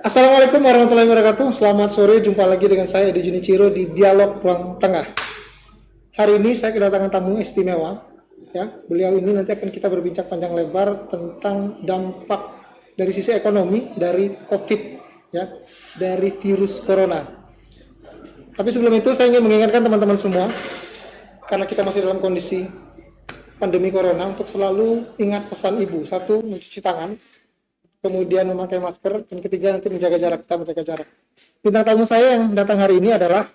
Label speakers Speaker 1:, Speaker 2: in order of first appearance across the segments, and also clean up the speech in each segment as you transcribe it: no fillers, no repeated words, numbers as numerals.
Speaker 1: Assalamualaikum warahmatullahi wabarakatuh. Selamat sore, jumpa lagi dengan saya Edi Junichiro di Dialog Ruang Tengah. Hari ini saya kedatangan tamu istimewa. Ya, beliau ini nanti akan kita berbincang panjang lebar tentang dampak dari sisi ekonomi dari COVID, ya, dari virus corona. Tapi sebelum itu saya ingin mengingatkan teman-teman semua, karena kita masih dalam kondisi pandemi corona, untuk selalu ingat pesan ibu. Satu, mencuci tangan. Kemudian memakai masker, dan ketiga nanti menjaga jarak, kita menjaga jarak. Bintang tamu saya yang datang hari ini adalah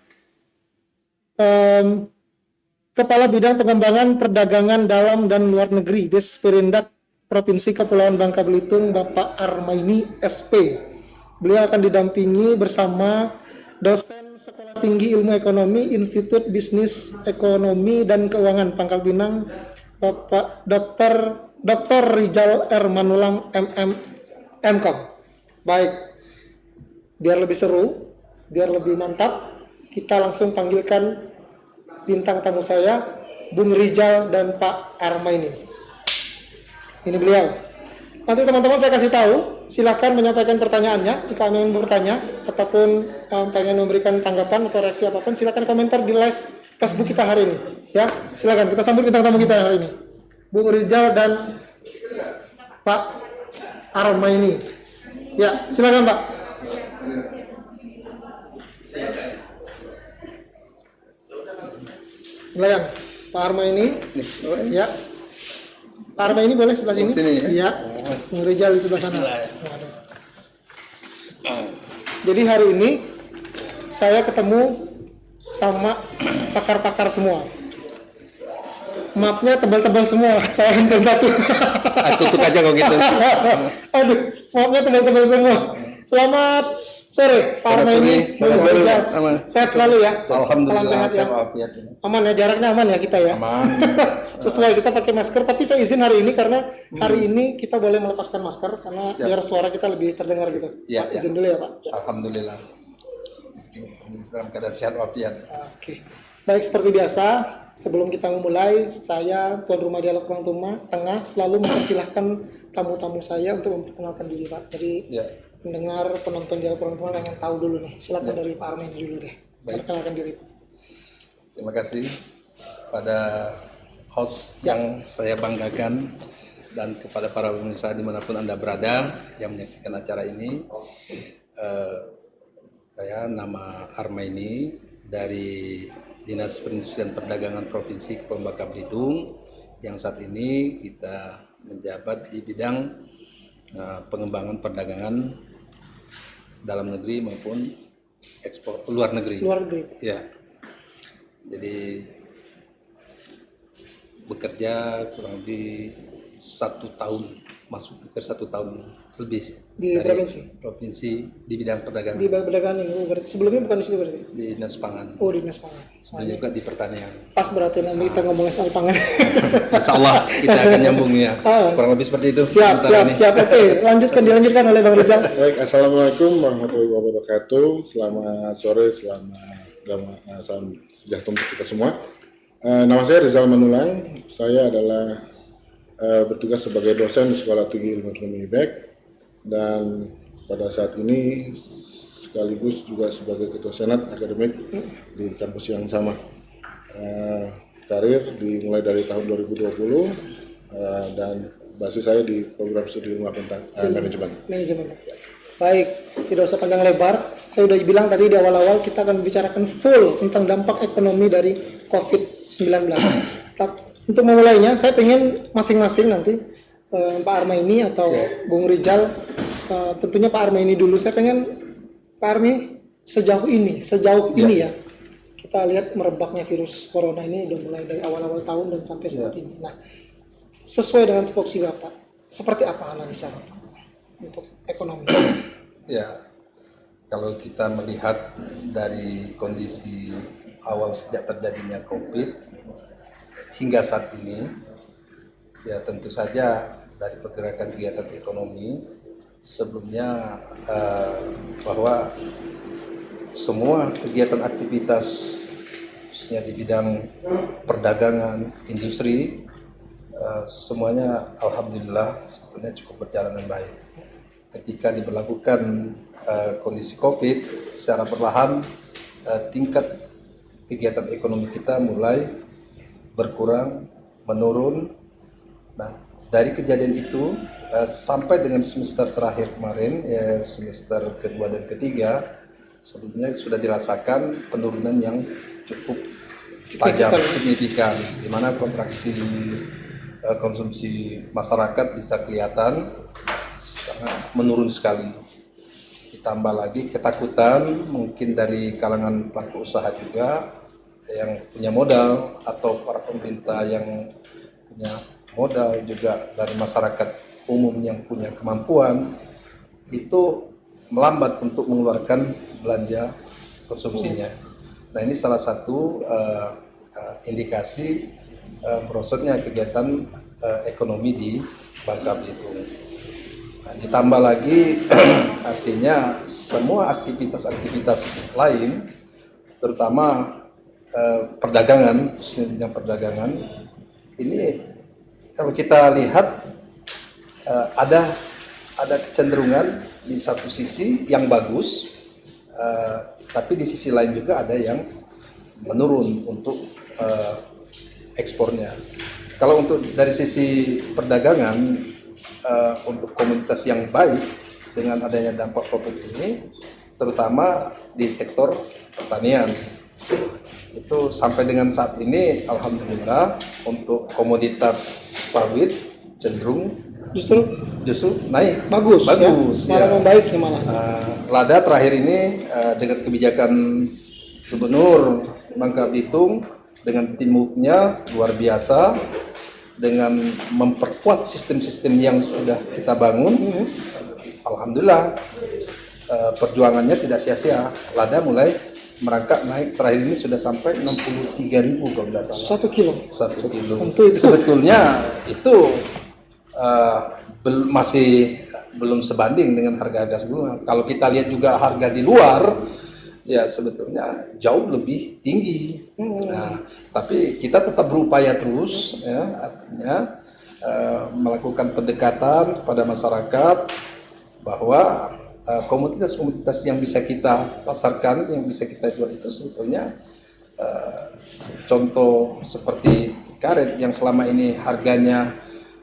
Speaker 1: Kepala Bidang Pengembangan Perdagangan Dalam dan Luar Negeri Disperindak Provinsi Kepulauan Bangka Belitung, Bapak Armaini SP. Beliau akan didampingi bersama dosen Sekolah Tinggi Ilmu Ekonomi Institut Bisnis Ekonomi dan Keuangan Pangkal Pinang, Bapak Dr. Rizal R. Manulang MKOM. Baik, biar lebih seru, biar lebih mantap, kita langsung panggilkan bintang tamu saya, Bung Rizal dan Pak Armaini. Ini beliau. Nanti teman-teman saya kasih tahu, silakan menyampaikan pertanyaannya jika ingin bertanya ataupun pengen memberikan tanggapan atau reaksi apapun, silakan komentar di live Facebook kita hari ini. Ya, silakan kita sambut bintang tamu kita hari ini, Bung Rizal dan Pak Armaini. Ya, silakan Pak. Silakan Pak Armaini. Ya. Pak Armaini boleh sebelah sini? Iya. Bung Rizal di sebelah sana. Jadi hari ini saya ketemu sama pakar-pakar semua. Mapnya tebal-tebal semua. Saya handphone satu.
Speaker 2: Tutup aja kok gitu.
Speaker 1: Aduh, mapnya tebal-tebal semua. Selamat sore, Pak Armaini, Bung Rizal. Sehat selalu ya.
Speaker 2: Alhamdulillah.
Speaker 1: Salam sehat ya. Aman ya, jaraknya aman ya kita ya.
Speaker 2: Aman.
Speaker 1: Sesuai, kita pakai masker, tapi saya izin hari ini karena hari ini kita boleh melepaskan masker karena biar suara kita lebih terdengar gitu.
Speaker 2: Ya,
Speaker 1: Pak, izin dulu ya Pak.
Speaker 2: Alhamdulillah. Dalam keadaan sehat walafiat.
Speaker 1: Oke. Baik, seperti biasa, sebelum kita memulai, saya tuan rumah Dialog Ruang Tengah selalu mempersilahkan tamu-tamu saya untuk memperkenalkan diri Pak. Jadi pendengar, penonton Dialog Ruang Tengah pengen tahu dulu nih. Silakan dari Pak Armaini dulu deh. Perkenalkan diri Pak.
Speaker 2: Terima kasih pada host yang saya banggakan dan kepada para pemirsa dimanapun Anda berada yang menyaksikan acara ini. Saya nama Armaini dari Dinas Perindustrian Perdagangan Provinsi Kepulauan Bangka Belitung, yang saat ini kita menjabat di bidang pengembangan perdagangan dalam negeri maupun ekspor luar negeri.
Speaker 1: Luar negeri.
Speaker 2: Ya. Jadi bekerja kurang lebih 1 tahun, masuk hampir 1 tahun lebih
Speaker 1: di
Speaker 2: dari
Speaker 1: provinsi
Speaker 2: di bidang perdagangan.
Speaker 1: Di perdagangan ini berarti sebelumnya bukan di situ berarti?
Speaker 2: Di Dinas Pangan.
Speaker 1: Oh, di Dinas Pangan.
Speaker 2: Sebelumnya juga di pertanian.
Speaker 1: Pas berarti nanti kita ngomongin soal pangan.
Speaker 2: Insya Allah kita akan nyambungnya. Kurang lebih seperti itu.
Speaker 1: Siap. Oke, dilanjutkan oleh Bang Rizal.
Speaker 3: Baik, Assalamualaikum warahmatullahi wabarakatuh. Selamat sore, salam sejahtera untuk kita semua. Nama saya Rizal Manulang. Saya adalah bertugas sebagai dosen di Sekolah Tinggi Ilmu Ekonomi IBEK, dan pada saat ini sekaligus juga sebagai ketua senat akademik di kampus yang sama. Karir dimulai dari tahun 2020 dan basis saya di program studi ilmu manajemen.
Speaker 1: Baik, tidak usah panjang lebar. Saya sudah bilang tadi di awal-awal kita akan bicarakan full tentang dampak ekonomi dari COVID-19. Untuk memulainya, saya pengen masing-masing nanti Pak Armaini atau Bung Rizal, tentunya Pak Armaini dulu. Saya pengen Pak Armaini sejauh ini ya, kita lihat merebaknya virus corona ini udah mulai dari awal-awal tahun dan sampai saat ini. Nah, sesuai dengan tupoksi Bapak, seperti apa analisa Bapak untuk ekonomi?
Speaker 2: Ya, kalau kita melihat dari kondisi awal sejak terjadinya COVID hingga saat ini, ya tentu saja dari pergerakan kegiatan ekonomi sebelumnya bahwa semua kegiatan aktivitas khususnya di bidang perdagangan, industri, semuanya alhamdulillah sebetulnya cukup berjalan dengan baik. Ketika diberlakukan kondisi COVID secara perlahan tingkat kegiatan ekonomi kita mulai berkurang, menurun. Nah, dari kejadian itu sampai dengan semester terakhir kemarin, ya semester kedua dan ketiga, sebetulnya sudah dirasakan penurunan yang cukup tajam, signifikan, di mana kontraksi konsumsi masyarakat bisa kelihatan sangat menurun sekali. Ditambah lagi ketakutan mungkin dari kalangan pelaku usaha juga yang punya modal atau para pemerintah yang punya modal, juga dari masyarakat umum yang punya kemampuan itu melambat untuk mengeluarkan belanja konsumsinya. Nah, ini salah satu indikasi merosotnya kegiatan ekonomi di Bangka Belitung. Nah, ditambah lagi artinya semua aktivitas-aktivitas lain, terutama perdagangan, khususnya perdagangan ini kalau kita lihat ada kecenderungan di satu sisi yang bagus, tapi di sisi lain juga ada yang menurun untuk ekspornya. Kalau untuk dari sisi perdagangan, untuk komunitas yang baik dengan adanya dampak COVID ini, terutama di sektor pertanian, itu sampai dengan saat ini alhamdulillah untuk komoditas sawit cenderung justru naik, bagus
Speaker 1: malah membaik ya malah.
Speaker 2: Lada terakhir ini dengan kebijakan Gubernur Bangka Belitung dengan timuknya luar biasa, dengan memperkuat sistem-sistem yang sudah kita bangun, alhamdulillah perjuangannya tidak sia-sia. Lada mulai merangkak naik, terakhir ini sudah sampai 63.000 kalau tidak salah.
Speaker 1: 1 kilo.
Speaker 2: 1 kilo.
Speaker 1: Tentu itu
Speaker 2: sebetulnya itu masih belum sebanding dengan harga-harga sebelumnya. Kalau kita lihat juga harga di luar, ya sebetulnya jauh lebih tinggi. Nah, tapi kita tetap berupaya terus, ya, artinya melakukan pendekatan kepada masyarakat bahwa komoditas-komoditas yang bisa kita pasarkan, yang bisa kita jual itu sebetulnya contoh seperti karet yang selama ini harganya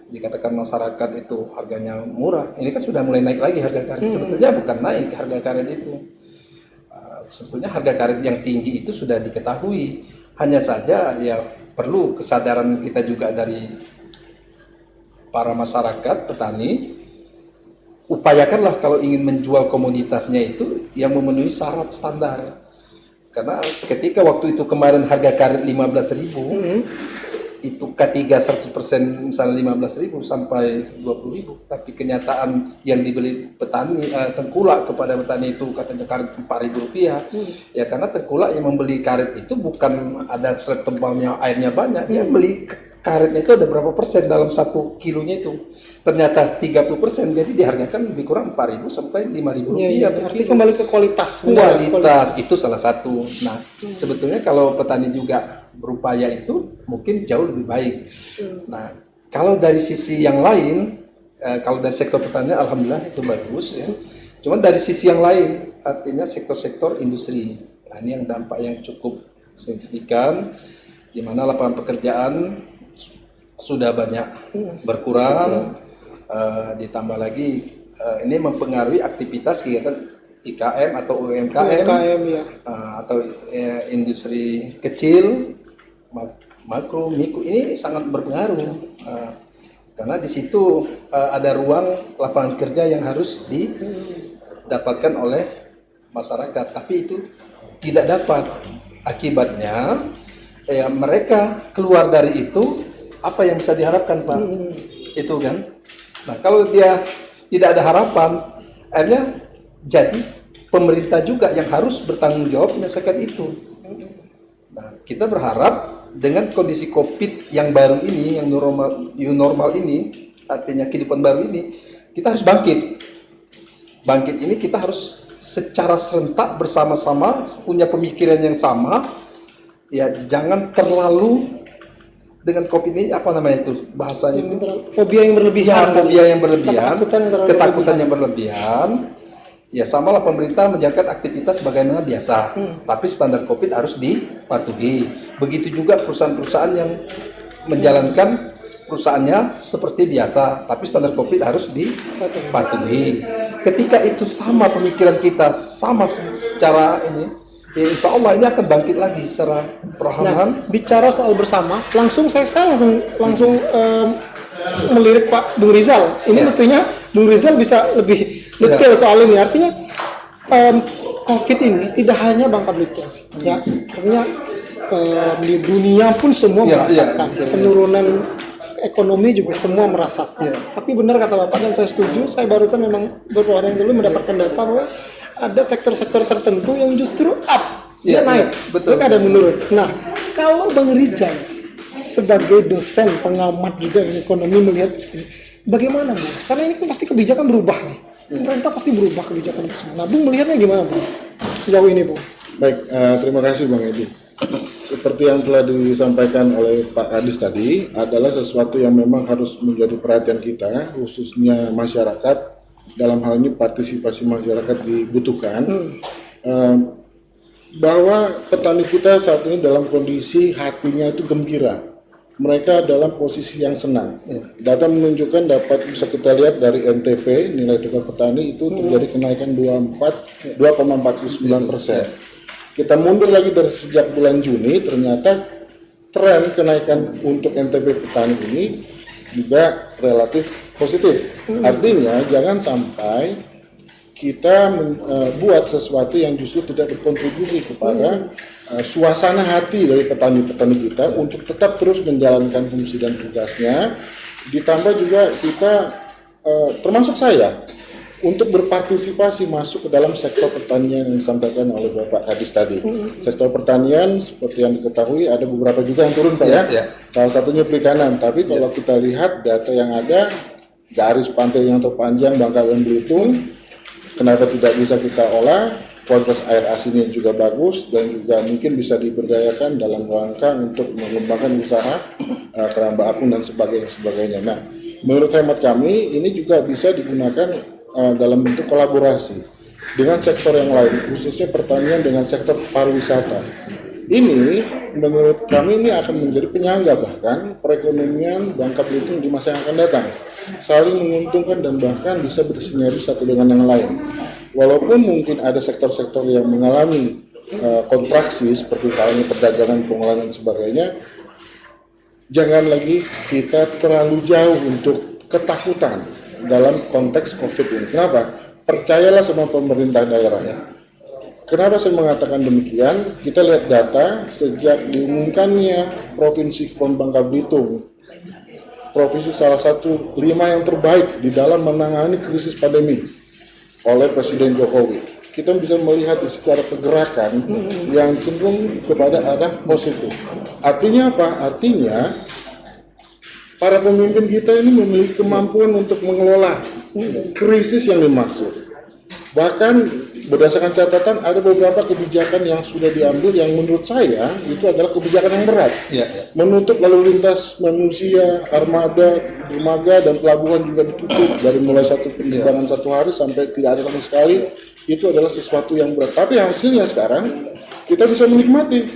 Speaker 2: dikatakan masyarakat itu harganya murah, ini kan sudah mulai naik lagi harga karet. Sebetulnya bukan naik harga karet itu, sebetulnya harga karet yang tinggi itu sudah diketahui, hanya saja ya perlu kesadaran kita juga dari para masyarakat petani. Upayakanlah kalau ingin menjual komoditasnya itu yang memenuhi syarat standar. Karena ketika waktu itu kemarin harga karet 15.000, itu K3 100% misalnya 15.000 sampai 20.000, tapi kenyataan yang dibeli petani tengkulak kepada petani itu katanya karet 4.000 rupiah. Ya karena tengkulak yang membeli karet itu bukan ada serat tebalnya, airnya banyak, dia beli karetnya itu ada berapa persen dalam 1 kilonya itu. Ternyata 30%, jadi dihargakan lebih kurang 4.000 sampai 5.000 rupiah.
Speaker 1: Berarti kembali ke kualitas.
Speaker 2: Kualitas itu salah satu. Nah, sebetulnya kalau petani juga berupaya itu mungkin jauh lebih baik. Nah, kalau dari sisi yang lain, kalau dari sektor pertanian alhamdulillah itu bagus ya. Cuman dari sisi yang lain, artinya sektor-sektor industri. Nah, ini yang dampak yang cukup signifikan, di mana lapangan pekerjaan sudah banyak berkurang. Ditambah lagi ini mempengaruhi aktivitas kegiatan IKM atau UMKM,
Speaker 1: ya.
Speaker 2: Atau industri kecil, makro, mikro, ini sangat berpengaruh karena di situ ada ruang lapangan kerja yang harus didapatkan oleh masyarakat, tapi itu tidak dapat. Akibatnya ya mereka keluar dari itu, apa yang bisa diharapkan, Pak? Itu kan. Nah, kalau dia tidak ada harapan, akhirnya jadi pemerintah juga yang harus bertanggung jawab menyelesaikan itu. Nah, kita berharap dengan kondisi COVID yang baru ini, yang new normal ini, artinya kehidupan baru ini, kita harus bangkit. Bangkit ini kita harus secara serentak bersama-sama, punya pemikiran yang sama, ya jangan terlalu dengan COVID ini, apa namanya itu bahasanya itu?
Speaker 1: Fobia yang berlebihan.
Speaker 2: Ketakutan yang berlebihan. ya samalah pemerintah menjalankan aktivitas sebagaimana biasa, tapi standar COVID harus dipatuhi. Begitu juga perusahaan-perusahaan yang menjalankan perusahaannya seperti biasa, tapi standar COVID harus dipatuhi. Ketika itu sama pemikiran kita, sama secara ini, ya insya Allah ini akan bangkit lagi secara perlahan.
Speaker 1: Bicara soal bersama, saya langsung melirik Pak Bung Rizal. Ini mestinya Bung Rizal bisa lebih detail soal ini. Artinya COVID ini tidak hanya Bangka Belitung, ya. Artinya di dunia pun semua merasakan penurunan ekonomi, juga semua merasakan. Tapi benar kata Bapak dan saya setuju. Saya barusan memang beberapa hari yang dulu mendapatkan data bahwa ada sektor-sektor tertentu yang justru up, dia naik,
Speaker 2: betul.
Speaker 1: Ada menurun. Nah, kalau Bang Rizal sebagai dosen pengamat juga ekonomi melihat bagaimana, Bu? Karena ini kan pasti kebijakan berubah nih. Pemerintah pasti berubah kebijakan tersebut. Nah, Bung melihatnya gimana, Bu? Sejauh ini, Bu?
Speaker 3: Baik, terima kasih Bang Edi. Seperti yang telah disampaikan oleh Pak Kadis tadi, adalah sesuatu yang memang harus menjadi perhatian kita, khususnya masyarakat. Dalam hal ini partisipasi masyarakat dibutuhkan. Bahwa petani kita saat ini dalam kondisi hatinya itu gembira. Mereka dalam posisi yang senang. Data menunjukkan dapat bisa kita lihat dari NTP, nilai tukar petani itu terjadi kenaikan 2,49%. Kita mundur lagi dari sejak bulan Juni, ternyata tren kenaikan untuk NTP petani ini juga relatif positif. Artinya jangan sampai kita buat sesuatu yang justru tidak berkontribusi kepada suasana hati dari petani-petani kita untuk tetap terus menjalankan fungsi dan tugasnya. Ditambah juga kita, termasuk saya, untuk berpartisipasi masuk ke dalam sektor pertanian yang disampaikan oleh Bapak Kadis tadi. Sektor pertanian seperti yang diketahui ada beberapa juga yang turun, Pak, ya. Salah satunya perikanan. Tapi kalau kita lihat data yang ada, garis pantai yang terpanjang Bangka dan Belitung, kenapa tidak bisa kita olah? Kualitas air asinnya juga bagus dan juga mungkin bisa diberdayakan dalam rangka untuk mengembangkan usaha keramba apung dan sebagainya. Nah, menurut hemat kami ini juga bisa digunakan dalam bentuk kolaborasi dengan sektor yang lain, khususnya pertanian dengan sektor pariwisata. Ini menurut kami ini akan menjadi penyangga bahkan perekonomian Bangka Belitung di masa yang akan datang, saling menguntungkan dan bahkan bisa bersinergi satu dengan yang lain. Walaupun mungkin ada sektor-sektor yang mengalami kontraksi seperti halnya perdagangan, pengolahan dan sebagainya, jangan lagi kita terlalu jauh untuk ketakutan dalam konteks COVID ini. Kenapa? Percayalah sama pemerintah daerah. Kenapa saya mengatakan demikian? Kita lihat data sejak diumumkannya Provinsi Kepulauan Bangka Belitung, provinsi salah satu 5 yang terbaik di dalam menangani krisis pandemi oleh Presiden Jokowi. Kita bisa melihat di secara pergerakan yang cenderung kepada arah positif. Artinya apa? Artinya para pemimpin kita ini memiliki kemampuan untuk mengelola krisis yang dimaksud. Bahkan berdasarkan catatan ada beberapa kebijakan yang sudah diambil yang menurut saya itu adalah kebijakan yang berat. Menutup lalu lintas manusia, armada, dermaga dan pelabuhan juga ditutup dari mulai satu penerbangan satu hari sampai tidak ada sama sekali. Itu adalah sesuatu yang berat. Tapi hasilnya sekarang kita bisa menikmati,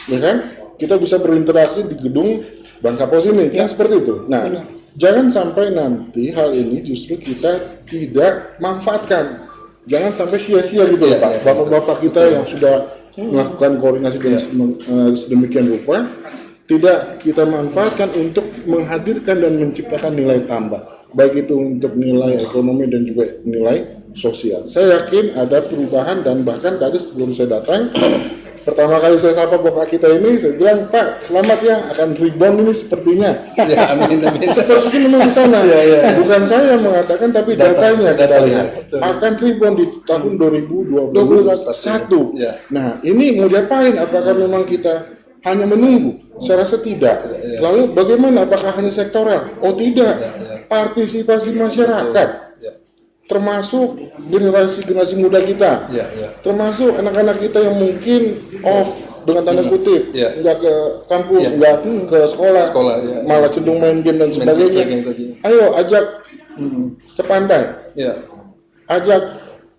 Speaker 3: ya kan? Kita bisa berinteraksi di gedung Bangka Pos ini, kan seperti itu. Nah, jangan sampai nanti hal ini justru kita tidak manfaatkan. Jangan sampai sia-sia gitu ya, Pak. Bapak-bapak kita yang sudah melakukan koordinasi dan sedemikian rupa, tidak kita manfaatkan untuk menghadirkan dan menciptakan nilai tambah. Baik itu untuk nilai ekonomi dan juga nilai sosial. Saya yakin ada perubahan dan bahkan tadi sebelum saya datang, pertama kali saya sapa bapak kita ini, saya bilang, Pak, selamat ya, akan rebound ini sepertinya.
Speaker 2: Ya, amin.
Speaker 3: Seperti memang di sana. Bukan saya yang mengatakan, tapi datanya kita lihat. Akan rebound di tahun 2021. Nah, ini mau diapain? Apakah memang kita hanya menunggu? Saya rasa tidak. Lalu bagaimana? Apakah hanya sektoral? Oh tidak. Partisipasi masyarakat. Termasuk generasi muda kita, termasuk anak-anak kita yang mungkin off dengan tanda kutip, nggak ke kampus, nggak ke sekolah, malah cenderung main game dan sebagainya. Ayo ajak ke pantai, ajak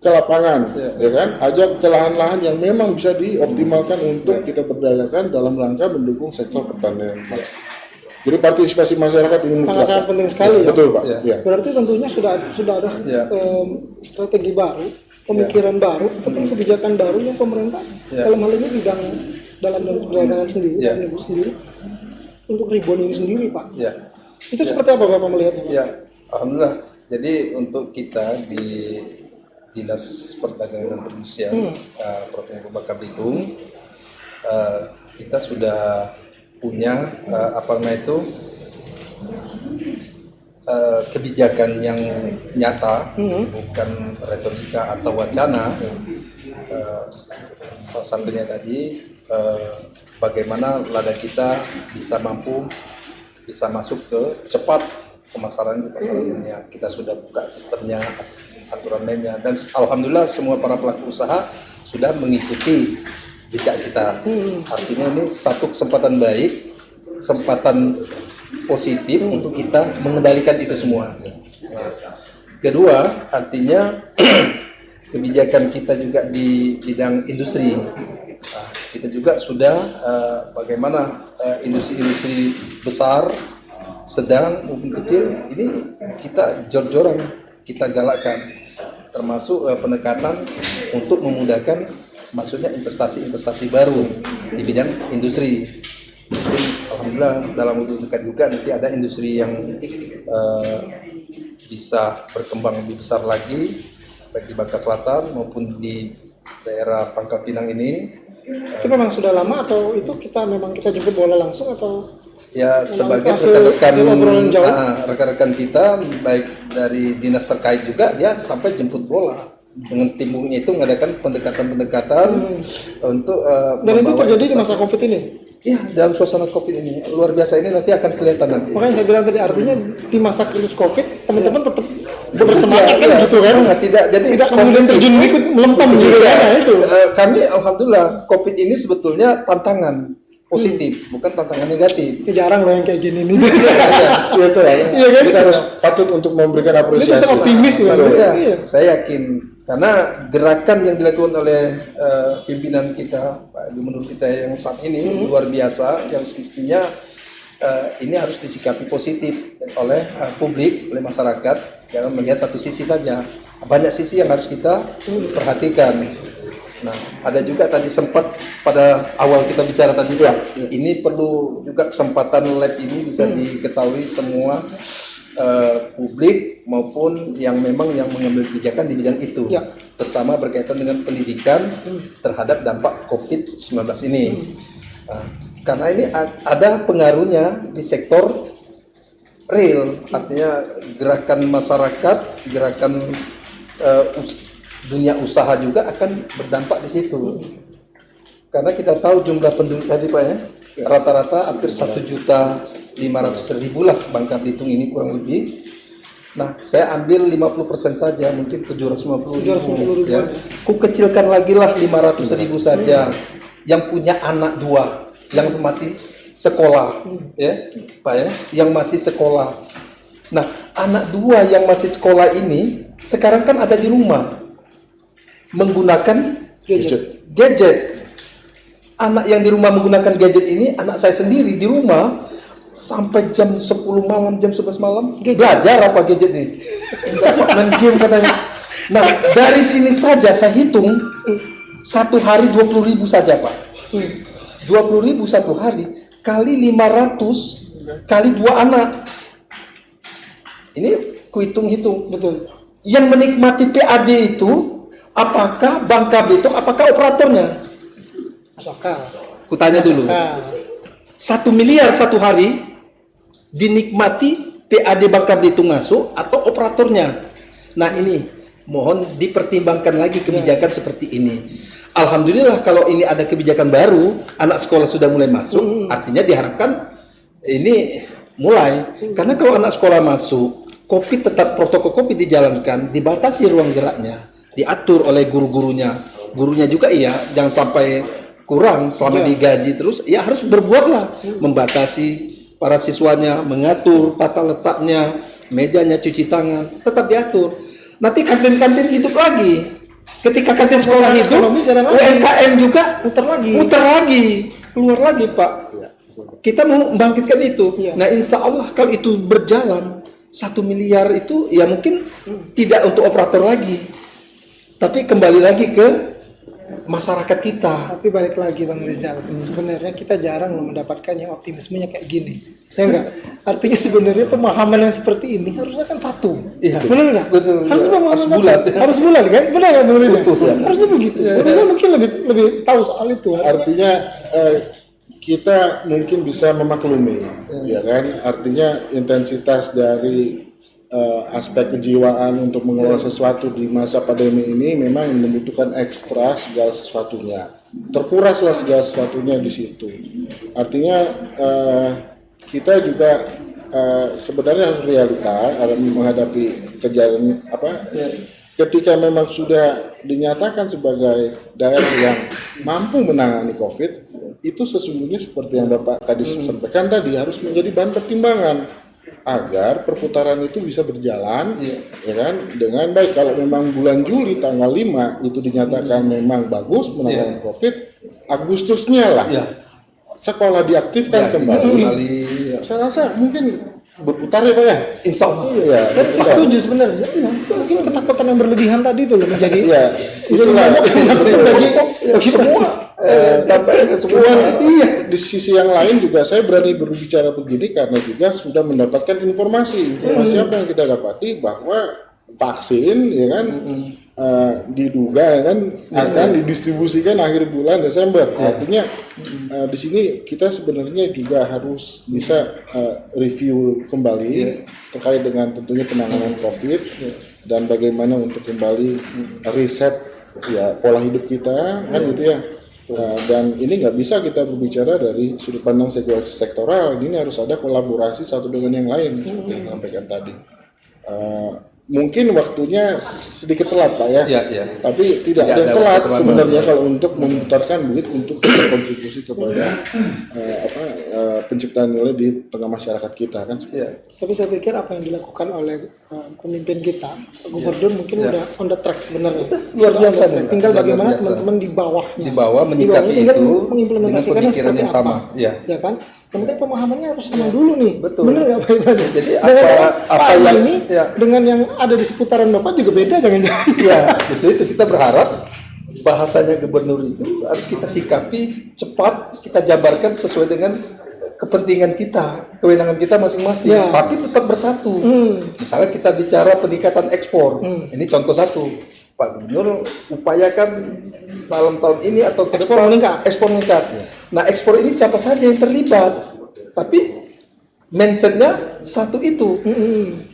Speaker 3: ke lapangan, ya kan? Ajak ke lahan-lahan yang memang bisa dioptimalkan untuk kita berdayakan dalam rangka mendukung sektor pertanian. Jadi partisipasi masyarakat ini
Speaker 1: Sangat-sangat penting sekali ya.
Speaker 3: Betul Pak.
Speaker 2: Ya.
Speaker 3: Ya.
Speaker 1: Berarti tentunya sudah ada
Speaker 2: Ya.
Speaker 1: strategi baru, pemikiran baru, ataupun kebijakan baru yang pemerintah dalam hal ini bidang dalam perdagangan sendiri, dalam negeri sendiri, untuk ribuan ini sendiri, Pak.
Speaker 2: Ya.
Speaker 1: Itu seperti apa Bapak melihatnya, Pak?
Speaker 2: Ya, alhamdulillah. Jadi untuk kita di Dinas Perdagangan dan Perindustrian Provinsi Bangka Belitung, kita sudah punya kebijakan yang nyata, bukan retorika atau wacana. Salah satunya tadi bagaimana lada kita bisa masuk cepat pemasaran di pasaran dunia. Kita sudah buka sistemnya, aturan mainnya, dan alhamdulillah semua para pelaku usaha sudah mengikuti jejak kita. Artinya ini satu kesempatan baik, kesempatan positif untuk kita mengendalikan itu semua. Nah, kedua, artinya kebijakan kita juga di bidang industri. Nah, kita juga sudah bagaimana industri-industri besar, sedang maupun kecil ini kita jor-joran, kita galakkan, termasuk pendekatan untuk memudahkan maksudnya investasi baru di bidang industri. Jadi, alhamdulillah dalam waktu dekat juga nanti ada industri yang bisa berkembang lebih besar lagi, baik di Bangka Selatan maupun di daerah Pangkal Pinang ini.
Speaker 1: Itu memang sudah lama atau itu kita jemput bola langsung atau?
Speaker 2: Ya, sebagian rekan-rekan kita baik dari dinas terkait juga dia sampai jemput bola dengan timnya itu mengadakan pendekatan untuk
Speaker 1: dan itu terjadi di masa COVID ini.
Speaker 2: Iya, dalam suasana COVID ini luar biasa, ini nanti akan kelihatan nanti.
Speaker 1: Makanya saya bilang tadi, artinya di masa krisis COVID teman-teman tetap bersemangat kan gitu kan? Tidak kemudian terjun ikut melempem gitu kan? Nah, itu.
Speaker 2: Kami alhamdulillah COVID ini sebetulnya tantangan positif, bukan tantangan negatif.
Speaker 1: Ya, jarang loh yang kayak gini nih.
Speaker 3: Iya tuh.
Speaker 1: Iya kan?
Speaker 3: Kita harus patut untuk memberikan apresiasi.
Speaker 1: Kita optimis loh.
Speaker 2: Iya. Saya yakin karena gerakan yang dilakukan oleh pimpinan kita, Pak Gubernur kita yang saat ini luar biasa, yang semestinya ini harus disikapi positif oleh publik, oleh masyarakat. Jangan melihat satu sisi saja. Banyak sisi yang harus kita perhatikan. Nah, ada juga tadi sempat pada awal kita bicara tadi ya, ini perlu juga kesempatan lab ini bisa diketahui semua publik maupun yang memang yang mengambil kebijakan di bidang itu, terutama berkaitan dengan pendidikan terhadap dampak COVID-19 ini. Nah, karena ini ada pengaruhnya di sektor real, artinya gerakan masyarakat, gerakan dunia usaha juga akan berdampak di situ. Karena kita tahu jumlah penduduk tadi Pak ya, rata-rata hampir 1.500.000 lah Bangka Belitung ini kurang lebih. Nah, saya ambil 50% saja, mungkin 750.000 ya. Ku kecilkan lagi lah 500.000 saja yang punya anak 2 yang masih sekolah ya, Pak ya, yang masih sekolah. Nah, anak 2 yang masih sekolah ini sekarang kan ada di rumah menggunakan gadget. Anak yang di rumah menggunakan gadget ini, anak saya sendiri di rumah sampai jam 10 malam, jam 11 malam belajar apa gadget ini? Main game katanya. Nah, dari sini saja saya hitung satu hari 20.000 saja Pak. 20.000 satu hari kali 500 kali 2 anak. Ini kuhitung-hitung.
Speaker 1: Betul.
Speaker 2: Yang menikmati PAD itu apakah Bangka Belitung, apakah operatornya?
Speaker 1: Masuk akal.
Speaker 2: Kutanya dulu. 1 miliar satu hari dinikmati PAD Bangka Belitung masuk atau operatornya? Nah, ini mohon dipertimbangkan lagi kebijakan seperti ini. Alhamdulillah kalau ini ada kebijakan baru, anak sekolah sudah mulai masuk, artinya diharapkan ini mulai. Karena kalau anak sekolah masuk, COVID tetap protokol COVID dijalankan, dibatasi ruang geraknya, diatur oleh guru-gurunya. Gurunya juga iya, jangan sampai kurang selama digaji terus, ya harus berbuatlah, membatasi para siswanya, mengatur tata letaknya, mejanya, cuci tangan, tetap diatur. Nanti kantin-kantin hidup lagi. Ketika kantin sekolah itu,
Speaker 1: ekonomi jalan lagi.
Speaker 2: UMKM juga
Speaker 1: muter lagi.
Speaker 2: keluar lagi Pak. Kita mau membangkitkan itu.
Speaker 1: Iya.
Speaker 2: Nah insya Allah kalau itu berjalan 1 miliar itu ya mungkin tidak untuk operator lagi, tapi kembali lagi ke masyarakat kita.
Speaker 1: Tapi balik lagi Bang Rizal, sebenarnya kita jarang mendapatkan yang optimismenya kayak gini. Ya enggak? Artinya sebenarnya pemahaman yang seperti ini harusnya kan satu.
Speaker 2: Iya.
Speaker 1: Benar enggak?
Speaker 2: Betul.
Speaker 1: Harusnya pemahaman
Speaker 2: Harus
Speaker 1: satu.
Speaker 2: bulat.
Speaker 1: Harus bulat kan? Benar enggak Bang Rizal?
Speaker 2: Betul.
Speaker 1: Harusnya begitu. Bang Rizal mungkin lebih tahu soal itu.
Speaker 3: Artinya kita mungkin bisa memaklumi, ya kan? Artinya intensitas dari aspek kejiwaan untuk mengelola sesuatu di masa pandemi ini memang membutuhkan ekstra segala sesuatunya. Terkuraslah segala sesuatunya di situ. Artinya kita juga sebenarnya harus realita menghadapi kejadian ketika memang sudah dinyatakan sebagai daerah yang mampu menangani COVID, itu sesungguhnya seperti yang Bapak Kadis sampaikan tadi harus menjadi bahan pertimbangan agar perputaran itu bisa berjalan, ya kan, dengan baik. Kalau memang bulan Juli tanggal 5 itu dinyatakan memang bagus menangani COVID, Agustusnya lah sekolah diaktifkan kembali. Saya rasa mungkin berputar ya Pak ya.
Speaker 2: Insya Allah.
Speaker 3: Iya.
Speaker 1: Saya setuju sebenarnya. Mungkin ketakutan yang berlebihan tadi itu loh menjadi
Speaker 3: Itulah.
Speaker 1: bagi semua.
Speaker 3: Dampaknya semua. Iya. Di sisi yang lain juga saya berani berbicara begini karena juga sudah mendapatkan informasi apa yang kita dapati bahwa vaksin, ya kan, diduga ya kan akan didistribusikan akhir bulan Desember. Artinya di sini kita sebenarnya juga harus bisa review kembali terkait dengan tentunya penanganan COVID dan bagaimana untuk kembali riset ya pola hidup kita kan gitu ya. Dan ini nggak bisa kita berbicara dari sudut pandang sektoral. Ini harus ada kolaborasi satu dengan yang lain seperti yang saya sampaikan tadi. Mungkin waktunya sedikit telat Pak ya, tapi tidak ada yang telat sebenarnya kalau untuk memutarkan duit untuk berkontribusi kepada penciptaan nilai di tengah masyarakat kita kan.
Speaker 1: Tapi saya pikir apa yang dilakukan oleh pemimpin kita, Gubernur mungkin udah on the track sebenarnya.
Speaker 2: Luar biasa.
Speaker 1: Tinggal bagaimana teman-teman di bawahnya.
Speaker 2: Di bawah menyikapi
Speaker 1: tinggal
Speaker 2: itu
Speaker 1: mengimplementasikannya
Speaker 2: dengan pemikiran
Speaker 1: seperti
Speaker 2: yang sama.
Speaker 1: apa. Ya kan? Yang penting pemahamannya harus sama dulu nih.
Speaker 2: Betul.
Speaker 1: Bener nggak Pak Iman?
Speaker 2: Jadi
Speaker 1: apa
Speaker 2: yang
Speaker 1: ini dengan yang ada di seputaran Bapak juga beda jangan-jangan.
Speaker 2: Ya, justru itu kita berharap bahasanya gubernur itu harus kita sikapi cepat, kita jabarkan sesuai dengan kepentingan kita, kewenangan kita masing-masing, tapi tetap bersatu. Misalnya kita bicara peningkatan ekspor, ini contoh satu. Pak Gubernur upayakan dalam tahun ini atau ke depan ekspor meningkat. Nah, ekspor ini siapa saja yang terlibat, tapi mindsetnya satu itu.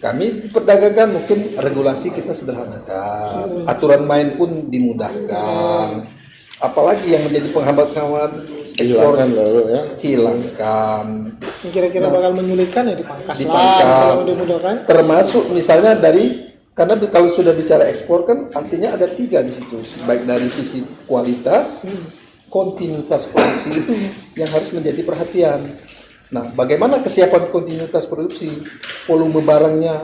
Speaker 2: Kami perdagangkan mungkin regulasi kita sederhanakan, aturan main pun dimudahkan. Apalagi yang menjadi penghambat-penghambat ekspor hilangkan.
Speaker 1: Kira-kira bakal menyulitkan ya dipangkas.
Speaker 2: Dipangkas. Termasuk misalnya dari karena kalau sudah bicara ekspor kan artinya ada 3 di situ, baik dari sisi kualitas, kontinuitas produksi itu yang harus menjadi perhatian. Nah, bagaimana kesiapan kontinuitas produksi, volume barangnya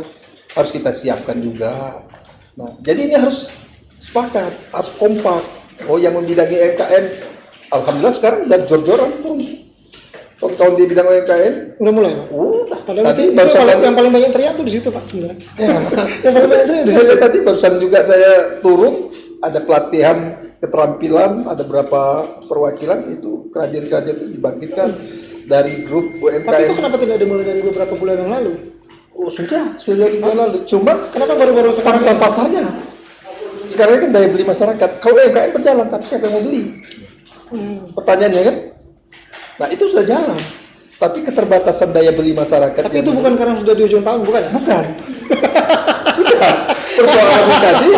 Speaker 2: harus kita siapkan juga. Nah, jadi ini harus sepakat, harus kompak. Oh, yang membidangi UMKM, alhamdulillah sekarang udah jor-joran pun. Tahun-tahun di bidang UMKM
Speaker 1: udah mulai.
Speaker 2: Udah.
Speaker 1: Padahal
Speaker 2: Tadi
Speaker 1: yang paling banyak teriak tuh di situ Pak sebenarnya.
Speaker 2: Yang paling banyak teriak. Bisa lihat tadi barusan juga saya turun, ada pelatihan keterampilan, ada berapa perwakilan itu kerajaan-kerajaan itu dibangkitkan dari grup UMKM.
Speaker 1: Tapi itu kenapa tidak dimulai dari beberapa bulan yang lalu?
Speaker 2: Oh sudah dari bulan lalu. Cuma
Speaker 1: kenapa baru-baru sekarang?
Speaker 2: Pasarnya. Sekarang kan daya beli masyarakat. Kalau UMKM berjalan, tapi siapa yang mau beli? Pertanyaannya kan? Nah itu sudah jalan. Tapi keterbatasan daya beli masyarakat.
Speaker 1: Tapi itu bukan karena sudah di ujung tahun, bukan ya?
Speaker 2: Bukan. Sudah. Persoalan tadi,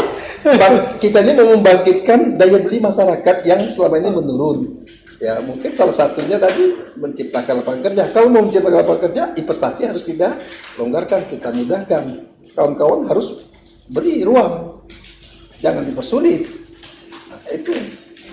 Speaker 2: kita ini mau membangkitkan daya beli masyarakat yang selama ini menurun. Ya mungkin salah satunya tadi menciptakan lapangan kerja. Kalau mau menciptakan lapangan kerja, investasi harus kita longgarkan, kita mudahkan. Kawan-kawan harus beri ruang, jangan dipersulit. Nah, itu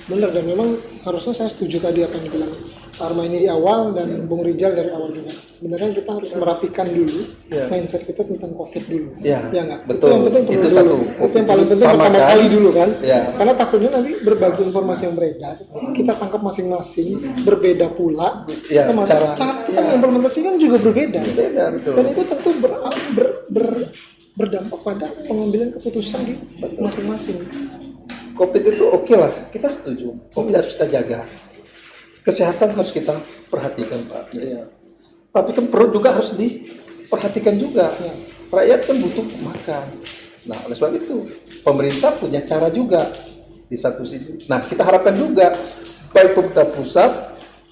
Speaker 1: benar dan memang harusnya saya setuju tadi apa yang dibilang Pak Armaini di awal dan Bung Rijal dari awal juga. Sebenarnya kita harus merapikan dulu mindset kita tentang COVID dulu.
Speaker 2: Ya,
Speaker 1: nggak?
Speaker 2: betul.
Speaker 1: Itu yang penting
Speaker 2: Itu
Speaker 1: perlu
Speaker 2: satu.
Speaker 1: dulu. Itu yang paling penting
Speaker 2: Sama
Speaker 1: pertama
Speaker 2: kan?
Speaker 1: kali dulu kan.
Speaker 2: Ya.
Speaker 1: Karena takutnya nanti berbagi informasi yang beredar, kita tangkap masing-masing, berbeda pula.
Speaker 2: Ya,
Speaker 1: Otomatis
Speaker 2: cara
Speaker 1: implementasikan juga berbeda.
Speaker 2: beda, betul.
Speaker 1: Dan itu tentu berdampak pada pengambilan keputusan di masing-masing.
Speaker 2: COVID itu oke lah, kita setuju. COVID harus kita jaga. Kesehatan harus kita perhatikan, Pak. Ya. Tapi kan perut juga harus diperhatikan juga. Rakyat kan butuh makan. Nah, oleh sebab itu pemerintah punya cara juga di satu sisi. Nah, kita harapkan juga baik pemerintah pusat,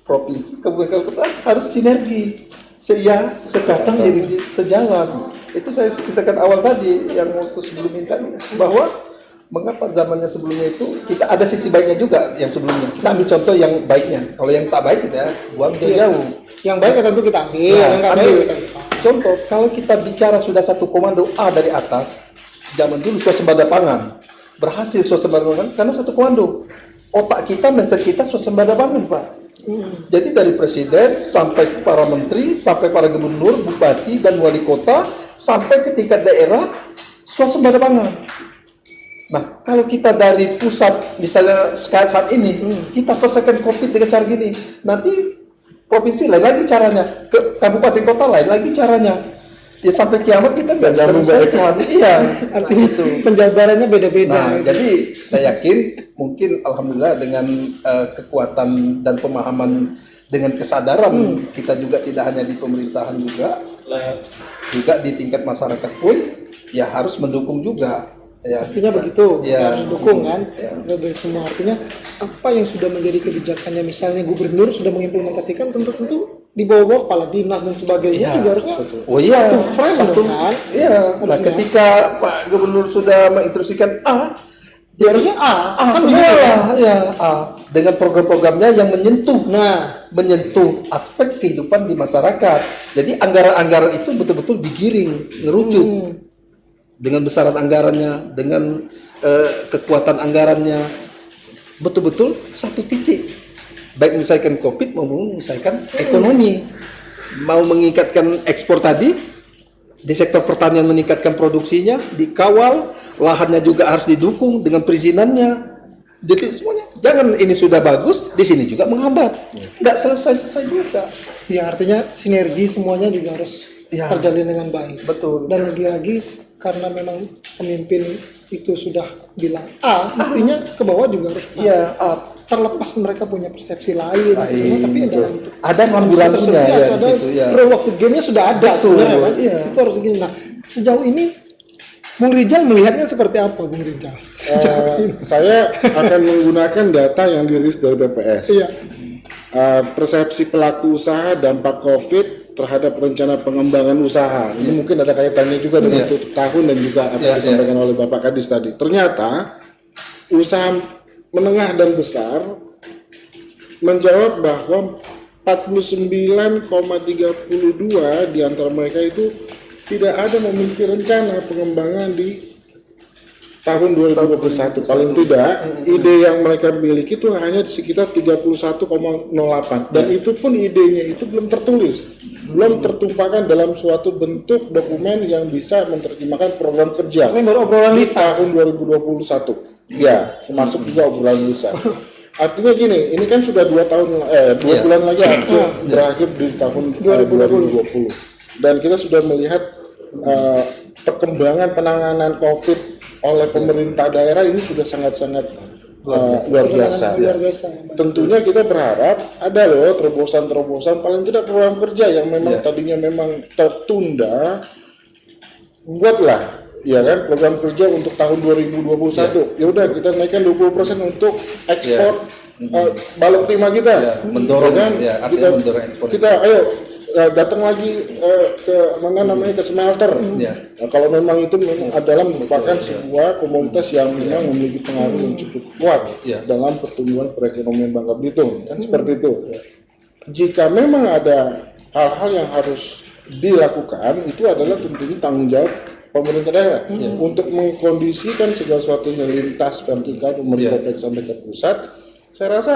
Speaker 2: provinsi, kabupaten kota harus sinergi. Sekatan jadi sejalan. Itu saya ceritakan awal tadi yang waktu sebelum minta bahwa mengapa zamannya sebelumnya itu kita ada sisi baiknya juga yang sebelumnya. Kita ambil contoh yang baiknya. Kalau yang tak baik kita buang jauh-jauh.
Speaker 1: Yang baik tentu kita ambil,
Speaker 2: Nah,
Speaker 1: yang nggak baik
Speaker 2: ambil.
Speaker 1: kita lupa.
Speaker 2: Contoh, kalau kita bicara sudah satu komando A dari atas, zaman dulu swasembada pangan, berhasil swasembada pangan karena satu komando. Otak kita, mindset kita swasembada pangan, Pak. Jadi dari presiden sampai para menteri, sampai para gubernur, bupati dan wali kota, sampai ke tingkat daerah swasembada pangan. Nah, kalau kita dari pusat, misalnya saat ini, kita selesaikan COVID dengan cara gini, nanti provinsi lain lagi caranya, ke kabupaten kota lain lagi caranya. Ya sampai kiamat kita nggak bisa menyelesaikan. Iya,
Speaker 1: Artinya
Speaker 2: itu.
Speaker 1: penjabarannya beda-beda.
Speaker 2: Nah,
Speaker 1: gitu.
Speaker 2: jadi saya yakin mungkin alhamdulillah dengan kekuatan dan pemahaman dengan kesadaran kita juga tidak hanya di pemerintahan juga di tingkat masyarakat pun ya harus mendukung juga. Ya,
Speaker 1: Pastinya begitu,
Speaker 2: Ya.
Speaker 1: harus dukung kan. Dari semua artinya apa yang sudah menjadi kebijakannya, misalnya gubernur sudah mengimplementasikan, tentu di bawah kepala dinas dan sebagainya
Speaker 2: Ya,
Speaker 1: juga harusnya
Speaker 2: oh iya,
Speaker 1: satu frame
Speaker 2: satu,
Speaker 1: dong, kan.
Speaker 2: iya. Nah,
Speaker 1: Artinya,
Speaker 2: ketika Pak Gubernur sudah menginstruksikan A,
Speaker 1: ya harusnya A
Speaker 2: kan
Speaker 1: begitu,
Speaker 2: semua
Speaker 1: kan?
Speaker 2: lah, ya A dengan program-programnya yang
Speaker 1: Nah,
Speaker 2: menyentuh aspek kehidupan di masyarakat. Jadi anggaran-anggaran itu betul-betul digiring, ngerucut dengan besaran anggarannya, dengan kekuatan anggarannya, betul-betul satu titik. Baik menyelesaikan COVID maupun menyelesaikan ekonomi. Mau meningkatkan ekspor tadi, di sektor pertanian meningkatkan produksinya, dikawal, lahannya juga harus didukung dengan perizinannya. Jadi semuanya, jangan ini sudah bagus, di sini juga menghambat. Nggak selesai-selesai juga.
Speaker 1: ya artinya sinergi semuanya juga harus
Speaker 2: Ya.
Speaker 1: terjalin dengan baik.
Speaker 2: Betul.
Speaker 1: Dan lagi-lagi karena memang pemimpin itu sudah bilang A, mestinya ke bawah juga harus A.
Speaker 2: Iya,
Speaker 1: Terlepas mereka punya persepsi lain, semua, tapi
Speaker 2: ada rambu-rambunya ya di situ ya.
Speaker 1: rule of the game-nya sudah ada
Speaker 2: Betul,
Speaker 1: sebenarnya kan?
Speaker 2: iya.
Speaker 1: Itu harus begini. Nah, sejauh ini Bung Rijal melihatnya seperti apa, Bung Rijal? Sejauh ini.
Speaker 3: Saya akan menggunakan data yang dirilis dari BPS.
Speaker 1: Iya.
Speaker 3: Persepsi pelaku usaha dampak COVID terhadap rencana pengembangan usaha. Ini mungkin ada kaitannya juga dengan tutup tahun dan juga apa yang disampaikan oleh Bapak Kadis tadi. Ternyata usaha menengah dan besar menjawab bahwa 49,32 di antara mereka itu tidak ada memiliki rencana pengembangan di tahun 2021. Paling tidak ide yang mereka miliki itu hanya di sekitar 31,08 dan itu pun idenya itu belum tertulis, belum tertumpahkan dalam suatu bentuk dokumen yang bisa menerjemahkan program kerja.
Speaker 1: Ini baru obrolan
Speaker 3: Di
Speaker 1: lisan.
Speaker 3: tahun 2021. Ya, termasuk juga obrolan lisan. Artinya gini, ini kan sudah 2 bulan lagi berakhir di tahun 2020. Dan kita sudah melihat perkembangan penanganan COVID oleh pemerintah daerah ini sudah sangat-sangat luar biasa.
Speaker 1: Luar biasa.
Speaker 3: Tentunya kita berharap ada loh terobosan-terobosan, paling tidak program kerja yang memang tadinya memang tertunda, buatlah ya kan program kerja untuk tahun 2021. Ya udah kita naikkan 20% untuk ekspor balok timah kita.
Speaker 2: Mendorong
Speaker 3: ya kan?
Speaker 2: artinya mendorong ekspor.
Speaker 3: Kita ayo datang lagi ke mana namanya ke smelter. Nah, kalau memang itu memang adalah merupakan sebuah komoditas yang memang memiliki pengaruh yang cukup kuat dalam pertumbuhan perekonomian Bangka Belitung, kan seperti itu. Jika memang ada hal-hal yang harus dilakukan, itu adalah tentunya tanggung jawab pemerintah daerah untuk mengkondisikan segala sesuatunya lintas vertikal pemerintah baik sampai ke pusat. Saya rasa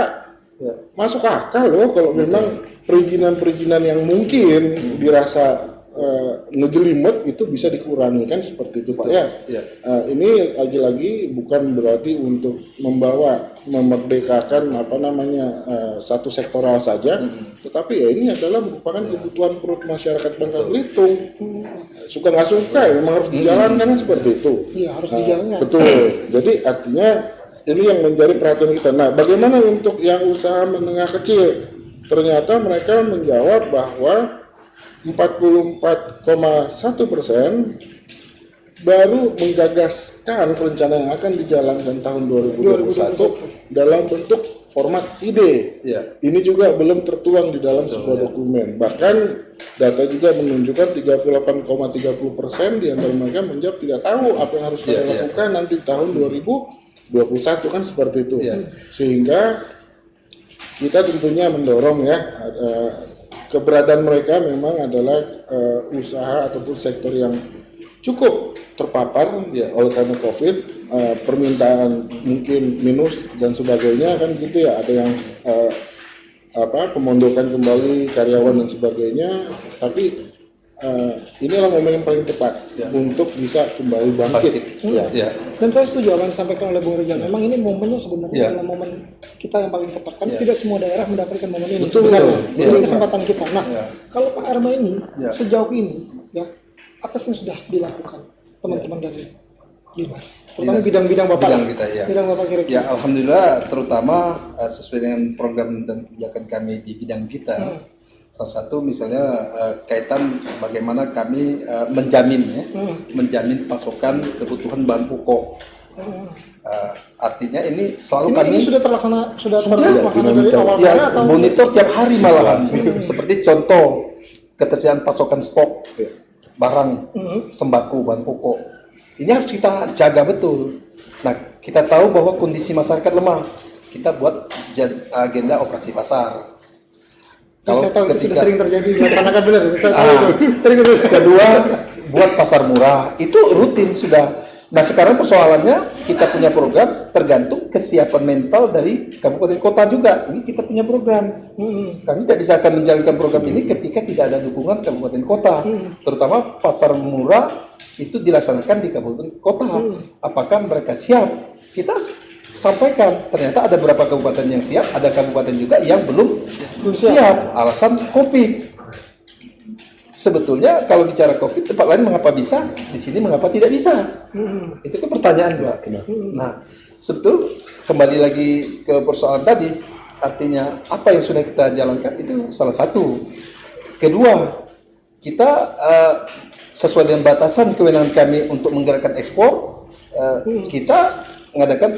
Speaker 3: masuk akal loh kalau memang perizinan-perizinan yang mungkin dirasa ngejelimet itu bisa dikurangi kan seperti itu Pak ya. Ini lagi-lagi bukan berarti untuk memerdekakan satu sektoral saja, tetapi ya ini adalah merupakan kebutuhan perut masyarakat Bangka Belitung. Suka nggak suka ya memang harus dijalankan seperti itu.
Speaker 1: Iya, harus dijalankan.
Speaker 3: Betul. Jadi artinya ini yang menjadi perhatian kita. Nah, bagaimana untuk yang usaha menengah kecil? Ternyata mereka menjawab bahwa 44,1% baru menggagaskan rencana yang akan dijalankan tahun 2021 dalam bentuk format ide. Ini juga belum tertuang di dalam sebuah dokumen. Bahkan data juga menunjukkan 38,30% di antara mereka menjawab tidak tahu apa yang harus mereka lakukan nanti tahun 2021 kan seperti itu. Sehingga kita tentunya mendorong ya keberadaan mereka memang adalah usaha ataupun sektor yang cukup terpapar oleh karena COVID, permintaan mungkin minus dan sebagainya kan gitu ya, ada yang pemondokan kembali karyawan dan sebagainya, tapi inilah momen yang paling tepat untuk bisa kembali bangkit.
Speaker 1: Dan saya setuju apa yang disampaikan oleh Bung Rizal. Memang ini momennya sebenarnya adalah momen kita yang paling tepat. Karena tidak semua daerah mendapatkan momen ini. Sebenarnya ini kesempatan kita. Nah, kalau Pak Arma ini sejauh ini ya apa sih yang sudah dilakukan teman-teman dari Dinas? Terutama bidang-bidang Bapak. Bidang Bapak kira-kira.
Speaker 2: Ya, alhamdulillah terutama sesuai dengan program dan kebijakan kami di bidang kita. Salah satu misalnya kaitan bagaimana kami menjamin pasokan kebutuhan bahan pokok. Artinya ini selalu kami
Speaker 1: sudah terlaksana dari awal
Speaker 2: atau monitor tiap hari malahan. Seperti contoh ketersediaan pasokan stok barang sembako bahan pokok. Ini harus kita jaga betul. Nah, kita tahu bahwa kondisi masyarakat lemah. Kita buat agenda operasi pasar.
Speaker 1: Kalau saya tahu itu sudah sering terjadi dilaksanakan benar. Saya tahu
Speaker 2: Kedua, buat pasar murah itu rutin sudah. Nah, sekarang persoalannya kita punya program tergantung kesiapan mental dari kabupaten kota juga. Ini kita punya program. Kami tidak bisa akan menjalankan program ini ketika tidak ada dukungan kabupaten kota. Terutama pasar murah itu dilaksanakan di kabupaten kota. Apakah mereka siap? Kita sampaikan. Ternyata ada beberapa kabupaten yang siap, ada kabupaten juga yang belum siap. Alasan COVID. Sebetulnya kalau bicara COVID, tempat lain mengapa bisa, di sini mengapa tidak bisa? Itu kan pertanyaan, Pak. Nah, sebetulnya kembali lagi ke persoalan tadi, artinya apa yang sudah kita jalankan itu salah satu. Kedua, kita sesuai dengan batasan kewenangan kami untuk menggerakkan ekspor, kita mengadakan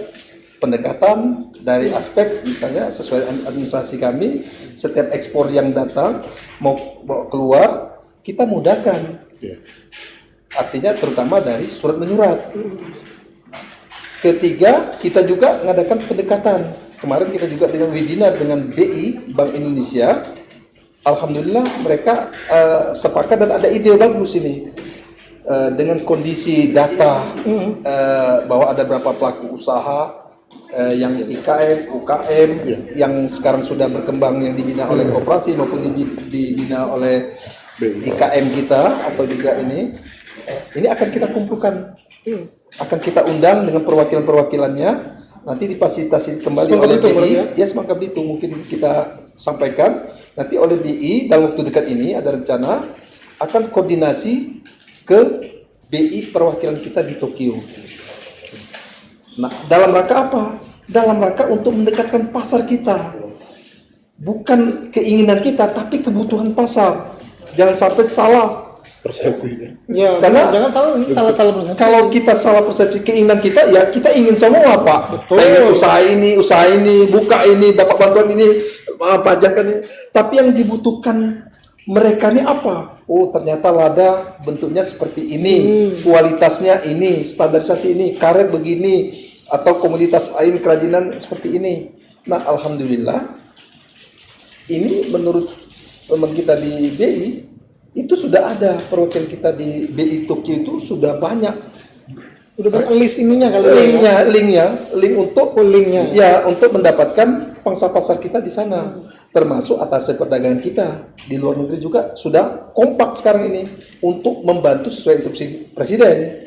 Speaker 2: pendekatan dari aspek misalnya sesuai administrasi kami, setiap ekspor yang datang mau bawa keluar kita mudahkan. Artinya terutama dari surat menyurat. Ketiga, kita juga mengadakan pendekatan. Kemarin kita juga dengan webinar dengan BI Bank Indonesia. Alhamdulillah mereka sepakat dan ada ide bagus ini. Dengan kondisi data bahwa ada berapa pelaku usaha yang IKM, UKM yang sekarang sudah berkembang yang dibina oleh koperasi maupun dibina oleh IKM kita atau juga ini akan kita kumpulkan, akan kita undang dengan perwakilan-perwakilannya, nanti difasilitasi kembali oleh BI, Bangka Belitung mungkin kita sampaikan nanti oleh BI dalam waktu dekat ini ada rencana akan koordinasi ke BI perwakilan kita di Tokyo. Nah, dalam rangka apa? Dalam rangka untuk mendekatkan pasar kita. Bukan keinginan kita, tapi kebutuhan pasar. Jangan sampai salah
Speaker 3: persepsi.
Speaker 1: Ya, karena jangan salah persepsi.
Speaker 2: Kalau kita salah persepsi keinginan kita, ya kita ingin semua, Pak. Pengen usaha ini, buka ini, dapat bantuan ini, pajakan ini. Tapi yang dibutuhkan mereka ini apa? Oh, ternyata lada bentuknya seperti ini, kualitasnya ini, standarisasi ini, karet begini, atau komoditas lain kerajinan seperti ini. Nah, alhamdulillah, ini menurut teman kita di BI itu sudah ada perwakilan kita di BI Tokyo itu sudah banyak
Speaker 1: Udah banyak list ininya kali ya.
Speaker 2: Link untuk
Speaker 1: Linknya.
Speaker 2: ya untuk mendapatkan pangsa pasar kita di sana, termasuk atas perdagangan kita di luar negeri juga sudah kompak sekarang ini untuk membantu sesuai instruksi Presiden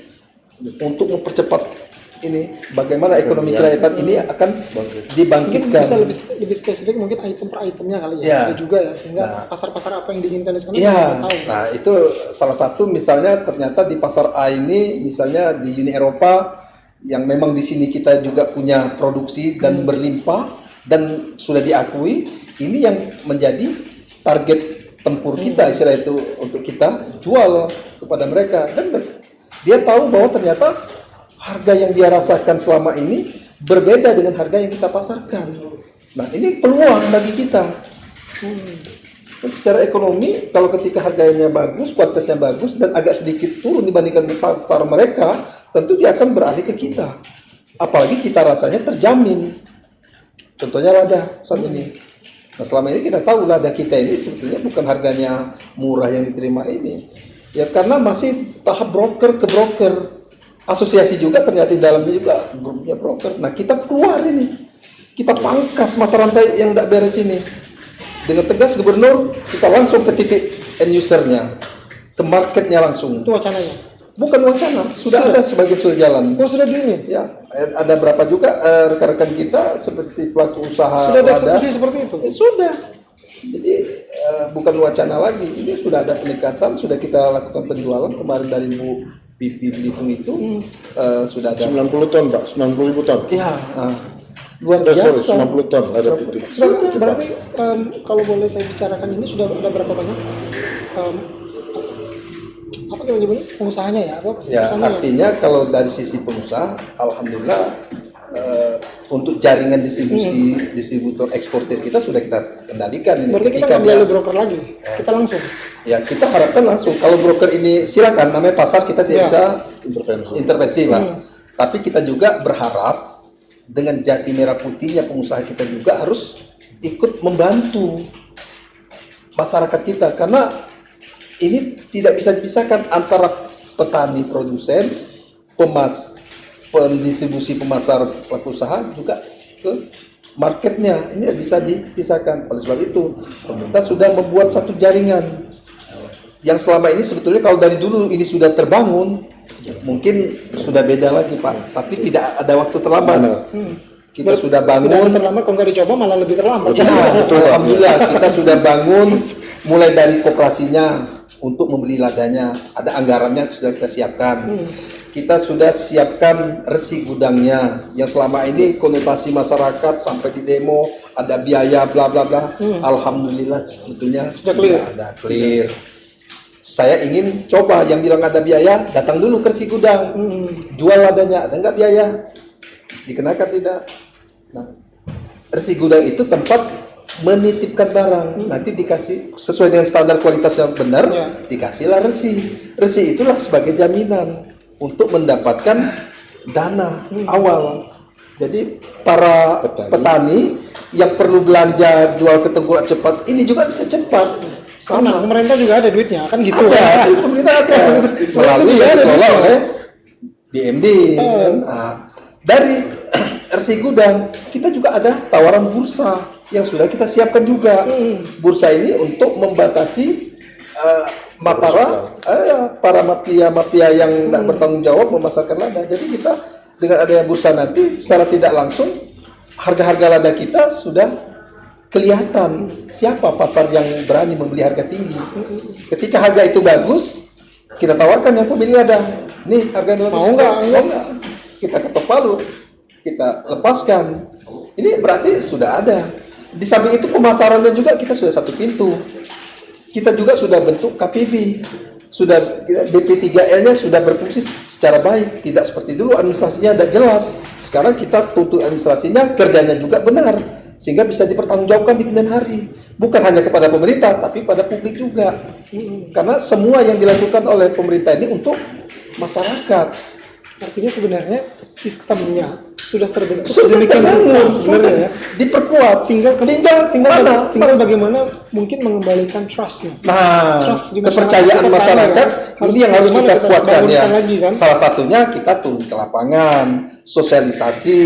Speaker 2: untuk mempercepat ini bagaimana ekonomi kerakyatan ini akan
Speaker 1: Mungkin
Speaker 2: dibangkitkan.
Speaker 1: bisa lebih spesifik mungkin item per itemnya kali ya.
Speaker 2: Ya.
Speaker 1: Ada juga ya sehingga pasar-pasar apa yang diinginkan di sana
Speaker 2: Iya,
Speaker 1: kita tahu.
Speaker 2: nah itu salah satu misalnya ternyata di pasar A ini misalnya di Uni Eropa yang memang di sini kita juga punya produksi dan berlimpah dan sudah diakui, ini yang menjadi target tempur kita istilah itu untuk kita jual kepada mereka dan dia tahu bahwa ternyata harga yang dia rasakan selama ini berbeda dengan harga yang kita pasarkan. Nah ini peluang bagi kita. Secara ekonomi, kalau ketika harganya bagus, kualitasnya bagus, dan agak sedikit turun dibandingkan di pasar mereka, tentu dia akan beralih ke kita. Apalagi cita rasanya terjamin. Contohnya lada saat ini. Nah selama ini kita tahu lada kita ini sebetulnya bukan harganya murah yang diterima ini. Ya karena masih tahap broker ke broker. Asosiasi juga ternyata di dalamnya juga grupnya broker. Nah kita keluar ini. Kita pangkas mata rantai yang tidak beres ini. Dengan tegas gubernur, kita langsung ke titik end usernya, ke marketnya langsung.
Speaker 1: Itu wacananya.
Speaker 2: Bukan wacana, sudah ada sebagian sudah jalan.
Speaker 1: Oh sudah gini.
Speaker 2: Ya, ada berapa juga rekan-rekan kita seperti pelaku usaha
Speaker 1: Sudah ada
Speaker 2: lada.
Speaker 1: eksekusi seperti itu.
Speaker 2: Sudah. Jadi bukan wacana lagi. Ini sudah ada pendekatan, sudah kita lakukan penjualan kemarin dari Bu Pipi Belitung itu sudah ada
Speaker 3: 90 ton Pak, 90.000 ton.
Speaker 2: ya luar
Speaker 3: Sorry,
Speaker 2: biasa.
Speaker 3: 90 ton ada titik.
Speaker 1: Berarti kalau boleh saya bicarakan ini sudah berapa banyak apa kita nyebutnya pengusahanya ya? Apa
Speaker 2: Ya
Speaker 1: pesannya?
Speaker 2: artinya kalau dari sisi pengusaha, alhamdulillah untuk jaringan distributor eksportir kita sudah kita kendalikan ini.
Speaker 1: Berarti kita
Speaker 2: Ketika
Speaker 1: nggak melalui broker lagi, kita langsung.
Speaker 2: ya kita harapkan langsung kalau broker ini silakan namanya pasar kita tidak
Speaker 1: Ya.
Speaker 2: bisa
Speaker 3: Intervensi.
Speaker 2: Pak. Tapi kita juga berharap dengan jati merah putihnya pengusaha kita juga harus ikut membantu masyarakat kita karena ini tidak bisa dipisahkan antara petani produsen, pendistribusi pemasar pelaku usaha juga ke marketnya. Ini tidak bisa dipisahkan. Oleh sebab itu pemerintah sudah membuat satu jaringan yang selama ini sebetulnya kalau dari dulu ini sudah terbangun mungkin sudah beda lagi Pak, tapi tidak ada waktu terlambat. Kita sudah
Speaker 1: Tidak
Speaker 2: bangun.
Speaker 1: terlambat, kalau nggak dicoba malah lebih terlambat.
Speaker 2: Ya, betul. Alhamdulillah kita sudah bangun mulai dari koperasinya untuk membeli ladanya, ada anggarannya sudah kita siapkan. Kita sudah siapkan resi gudangnya yang selama ini konotasi masyarakat sampai di demo ada biaya bla bla bla. Alhamdulillah sebetulnya
Speaker 1: Sudah clear.
Speaker 2: ada clear. Saya ingin coba yang bilang ada biaya, datang dulu ke resi gudang, jual ladanya, ada nggak biaya? Dikenakan tidak? Nah, resi gudang itu tempat menitipkan barang, nanti dikasih sesuai dengan standar kualitas yang benar,
Speaker 1: Ya.
Speaker 2: dikasihlah resi. Resi itulah sebagai jaminan untuk mendapatkan dana awal. Jadi para petani yang perlu belanja jual ke tengkulak cepat, ini juga bisa cepat.
Speaker 1: Sama, pemerintah juga ada duitnya, kan gitu.
Speaker 2: Ada, pemerintah ada. Melalui yang dikelola oleh BMD. Nah, dari RC Gudang, kita juga ada tawaran bursa yang sudah kita siapkan juga. Bursa ini untuk membatasi para mafia yang tidak bertanggung jawab memasarkan lada. Jadi kita dengan adanya bursa nanti secara tidak langsung harga-harga lada kita sudah kelihatan siapa pasar yang berani membeli harga tinggi. Ketika harga itu bagus, kita tawarkan yang pemilik lada. Nih harganya bagus.
Speaker 1: Mau nggak?
Speaker 2: Kita ketok palu, kita lepaskan. Ini berarti sudah ada. Di samping itu pemasarannya juga kita sudah satu pintu. Kita juga sudah bentuk KPB. Sudah BP3L-nya sudah berfungsi secara baik, tidak seperti dulu administrasinya tidak jelas. Sekarang kita tuntut administrasinya, kerjanya juga benar, sehingga bisa dipertanggungjawabkan di kemudian hari. Bukan hanya kepada pemerintah, tapi pada publik juga. Karena semua yang dilakukan oleh pemerintah ini untuk masyarakat.
Speaker 1: Artinya sebenarnya sistemnya sudah terbentuk
Speaker 2: Sudah
Speaker 1: sedemikian
Speaker 2: terbangun,
Speaker 1: rupa sebenarnya ya.
Speaker 2: diperkuat.
Speaker 1: tinggal
Speaker 2: Mana?
Speaker 1: bagaimana mungkin mengembalikan trustnya.
Speaker 2: Nah,
Speaker 1: Trust di masyarakat
Speaker 2: kepercayaan
Speaker 1: itu
Speaker 2: masyarakat
Speaker 1: kan,
Speaker 2: ini yang harus
Speaker 1: bagaimana
Speaker 2: kita
Speaker 1: kita
Speaker 2: kuatkan ya.
Speaker 1: bangunkan lagi, kan?
Speaker 2: Salah satunya kita turun ke lapangan, sosialisasi.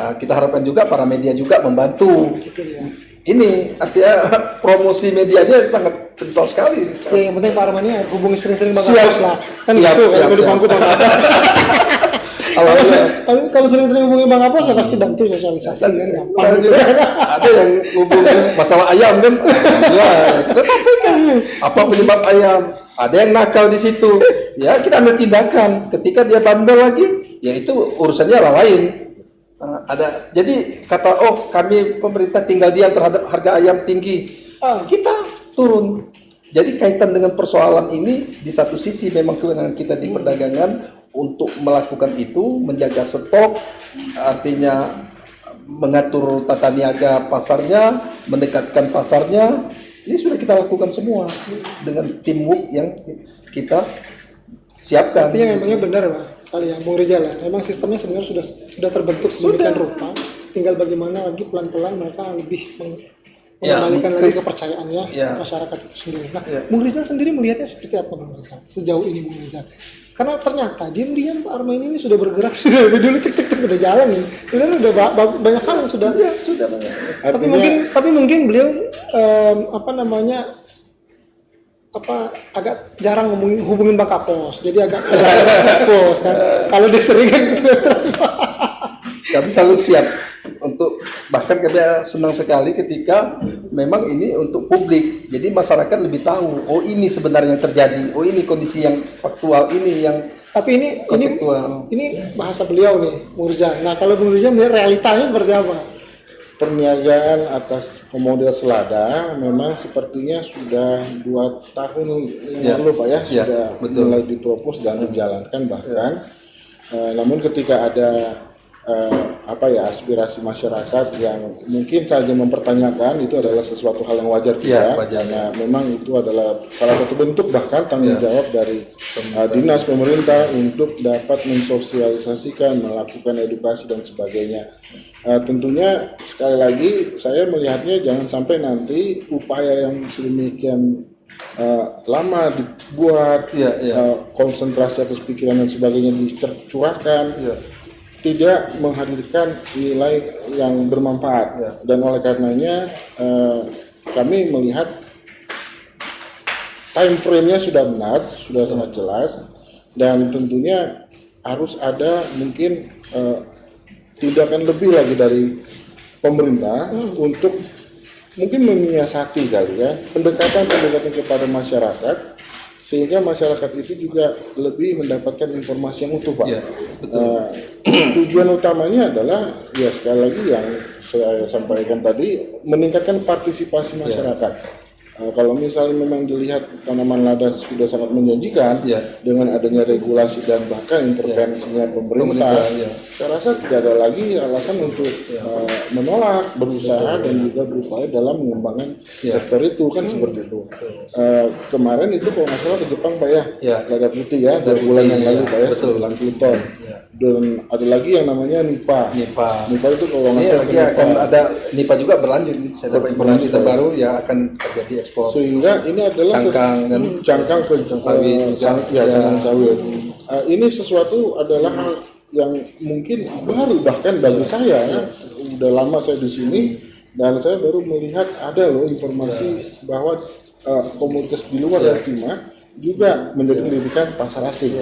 Speaker 2: Kita harapkan juga para media juga membantu.
Speaker 1: Itu dia.
Speaker 2: Ini artinya promosi medianya sangat kental sekali.
Speaker 1: Ya, yang penting Pak Armani hubungi sering-sering Bang
Speaker 2: Siap.
Speaker 1: Apos lah. Kan
Speaker 2: Siap,
Speaker 1: gitu,
Speaker 2: siap,
Speaker 1: kalau di
Speaker 2: siap.
Speaker 1: bangku Bang Apos.
Speaker 2: Alhamdulillah.
Speaker 1: Kalau sering-sering hubungi Bang Apos ya pasti bantu sosialisasi kan gampang.
Speaker 2: Dan juga ada yang hubungi masalah ayam kan, ya kita sampaikan apa penyebab ayam. Ada yang nakal di situ, ya kita ambil tindakan. Ketika dia bandel lagi, ya itu urusannya lain. Ada, jadi kata kami pemerintah tinggal diam terhadap harga ayam tinggi, kita turun. Jadi kaitan dengan persoalan ini, di satu sisi memang kewenangan kita di perdagangan untuk melakukan itu, menjaga stok, artinya mengatur tata niaga pasarnya, mendekatkan pasarnya. Ini sudah kita lakukan semua dengan teamwork yang kita siapkan.
Speaker 1: Artinya memangnya benar Pak, kali ya Bung Rizal lah. Memang sistemnya sebenarnya sudah terbentuk sedemikian rupa. Tinggal bagaimana lagi pelan-pelan mereka lebih mengembalikan lagi kepercayaannya masyarakat itu sendiri. Nah, Bung Rizal sendiri melihatnya seperti apa Bung Rizal sejauh ini Bung Rizal? Karena ternyata diam-diam Pak Armani ini sudah bergerak sudah lebih dulu cek udah jalan nih. Udah banyak hal yang sudah banyak. Tapi mungkin beliau agak jarang hubungin Bang Kapos. Jadi agak expose kan. Kalau dia sering kan
Speaker 2: kami selalu siap untuk, bahkan kami senang sekali ketika memang ini untuk publik, jadi masyarakat lebih tahu ini sebenarnya yang terjadi, ini kondisi yang faktual, ini yang
Speaker 1: tapi
Speaker 2: kontekstual.
Speaker 1: ini bahasa beliau nih Bung Rizal. Nah kalau Bung Rizal melihat realitanya seperti apa?
Speaker 3: Perniagaan atas komoditas selada memang sepertinya sudah 2 tahun yang lalu Pak ya, sudah mulai dipropos dan dijalankan bahkan. Namun ketika ada aspirasi masyarakat yang mungkin saja mempertanyakan, itu adalah sesuatu hal yang wajar karena memang itu adalah salah satu bentuk bahkan tanggung jawab dari dinas pemerintah untuk dapat mensosialisasikan, melakukan edukasi dan sebagainya. Tentunya sekali lagi saya melihatnya jangan sampai nanti upaya yang sedemikian lama dibuat, konsentrasi atas pikiran dan sebagainya dicurahkan, tidak menghadirkan nilai yang bermanfaat. Dan oleh karenanya kami melihat time frame-nya sudah benar, sudah sangat jelas, dan tentunya harus ada mungkin tindakan lebih lagi dari pemerintah untuk mungkin menyiasati kali ya pendekatan kepada masyarakat, sehingga masyarakat itu juga lebih mendapatkan informasi yang utuh Pak. Tujuan utamanya adalah ya sekali lagi yang saya sampaikan tadi, meningkatkan partisipasi masyarakat. Kalau misalnya memang dilihat tanaman lada sudah sangat menjanjikan dengan adanya regulasi dan bahkan intervensinya pemerintah, saya rasa tidak ada lagi alasan untuk menolak, berusaha dan juga berupaya dalam mengembangkan sektor itu kan seperti itu. Kemarin itu kalau nggak salah ke Jepang Pak ya, lada putih ya, 2 bulan yang lalu Pak ya, 90 ton. Dan ada lagi yang namanya Nipa itu kalau nggak salah
Speaker 2: lagi akan ada Nipa juga berlanjut. Saya dapat informasi terbaru akan terjadi ekspor.
Speaker 3: Sehingga ini adalah cangkang sawit. Ini sesuatu adalah hal yang mungkin baru bahkan bagi saya. Udah lama saya di sini dan saya baru melihat ada loh informasi bahwa komunitas di luar dari Timah juga menjadi pendidikan pasar asing.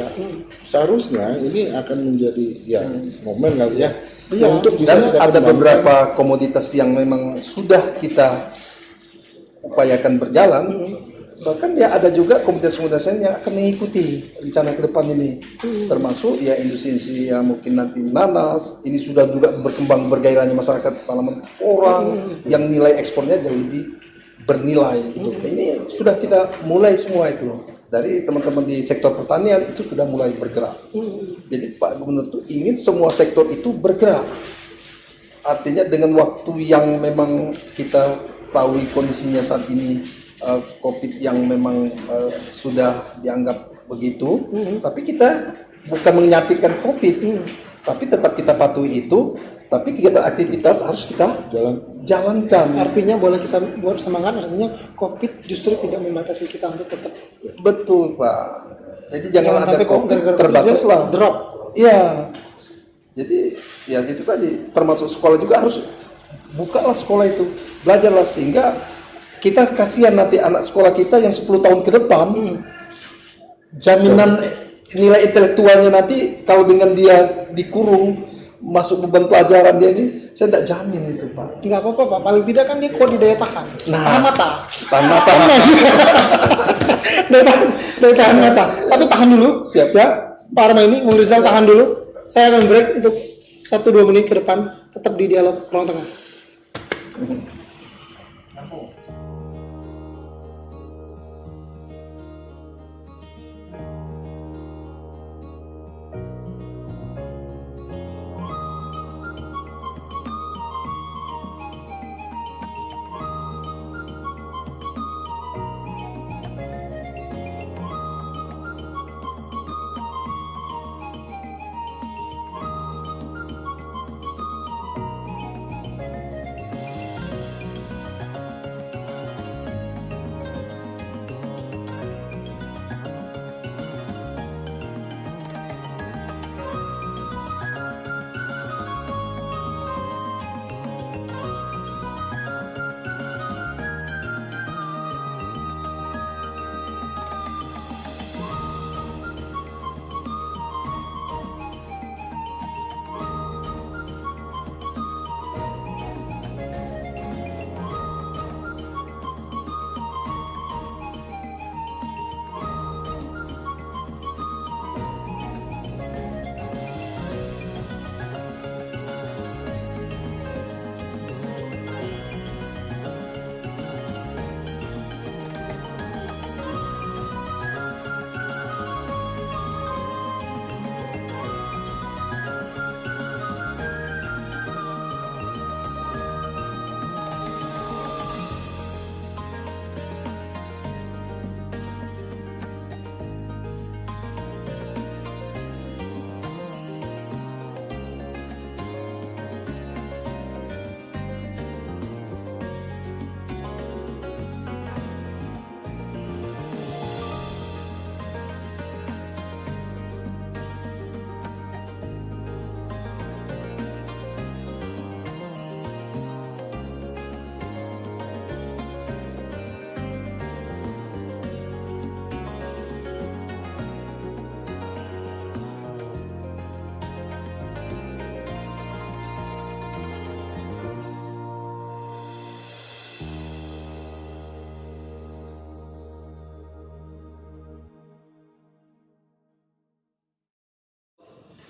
Speaker 3: Seharusnya ini akan menjadi momen kali ya untuk bisa
Speaker 2: dan ada beberapa komoditas yang memang sudah kita upayakan berjalan, bahkan ada juga komoditas-komoditas yang akan mengikuti rencana ke depan ini, termasuk industri-industri yang mungkin nanti nanas, ini sudah juga berkembang bergairahnya masyarakat tanaman orang yang nilai ekspornya jauh lebih bernilai. Ini sudah kita mulai semua itu. Dari teman-teman di sektor pertanian itu sudah mulai bergerak. Jadi Pak Gubernur itu ingin semua sektor itu bergerak. Artinya dengan waktu yang memang kita tahu kondisinya saat ini, COVID yang memang sudah dianggap begitu, tapi kita bukan menyampaikan COVID, tapi tetap kita patuhi itu
Speaker 4: tapi kegiatan aktivitas harus kita jalankan.
Speaker 1: Artinya boleh kita buat semangat, artinya COVID justru tidak membatasi kita untuk tetap.
Speaker 4: Betul Pak. Jadi jangan ada
Speaker 1: sampai
Speaker 4: COVID
Speaker 1: gara-gara
Speaker 4: terbatas
Speaker 1: kerja
Speaker 4: lah.
Speaker 1: drop.
Speaker 4: Iya. Jadi ya itu tadi, termasuk sekolah juga harus bukalah sekolah itu, belajarlah sehingga kita kasihan nanti anak sekolah kita yang 10 tahun ke depan, jaminan nilai intelektualnya nanti kalau dengan dia dikurung masuk beban pelajaran dia ini, saya tidak jamin itu Pak.
Speaker 1: Nggak apa-apa Pak, paling tidak kan dia kuat di daya tahan.
Speaker 4: Nah.
Speaker 1: Tahan mata.
Speaker 4: Tahan mata.
Speaker 1: Daya tahan mata. Tapi tahan dulu,
Speaker 4: Siap.
Speaker 1: ya. Pak Armaini, Bung Rizal tahan dulu. Saya akan break untuk 1-2 menit ke depan, tetap di dialog ruang tengah.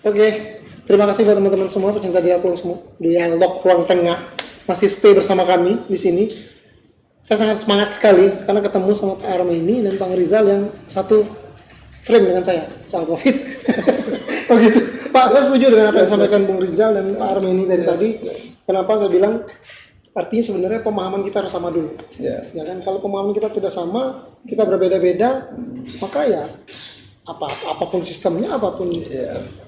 Speaker 1: Oke, terima kasih buat teman-teman semua pecinta dialog ruang tengah masih stay bersama kami di sini. Saya sangat semangat sekali karena ketemu sama Pak Armaini dan Bang Rizal yang satu frame dengan saya soal COVID. Oh gitu, Pak, saya setuju dengan apa yang disampaikan Bung Rizal dan Pak Armaini dari tadi. Kenapa saya bilang artinya sebenarnya pemahaman kita harus sama dulu.
Speaker 4: Ya.
Speaker 1: Ya kan, kalau pemahaman kita tidak sama, kita berbeda-beda, maka ya apapun sistemnya, apapun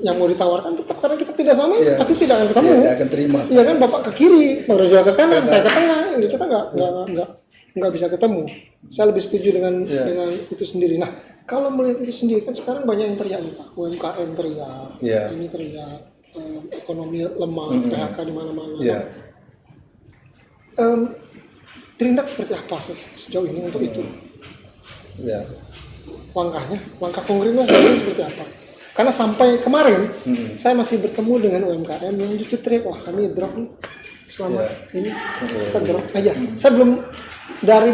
Speaker 1: yang mau ditawarkan tetap karena kita tidak sama, pasti tidak akan ketemu.
Speaker 4: Tidak akan terima.
Speaker 1: Iya kan, Bapak ke kiri, Bang Rizal ke kanan, saya ke tengah, ini kita nggak bisa ketemu. Saya lebih setuju dengan itu sendiri. Nah, kalau melihat itu sendiri kan sekarang banyak yang teriak nih Pak, UMKM teriak, ini teriak, ekonomi lemah, PHK di mana-mana. Ditindak seperti apa sejauh ini untuk itu?
Speaker 4: Ya.
Speaker 1: Langkah konkretnya sejauh ini seperti apa? Karena sampai kemarin saya masih bertemu dengan UMKM yang justru teriak, wah kami drop nih selama ini kita drop aja. Saya belum, dari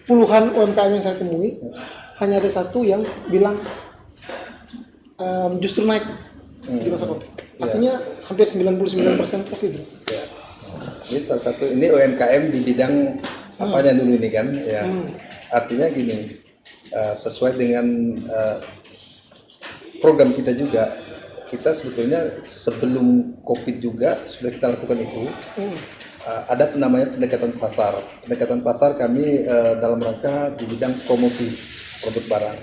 Speaker 1: puluhan UMKM yang saya temui hanya ada satu yang bilang justru naik di masa COVID. Artinya hampir 99% pasti drop.
Speaker 2: Ini salah satu, ini UMKM di bidang apanya dulu ini kan ya. Artinya gini, sesuai dengan program kita juga, kita sebetulnya sebelum COVID juga sudah kita lakukan itu. Ada namanya pendekatan pasar. Pendekatan pasar kami dalam rangka di bidang promosi produk barang.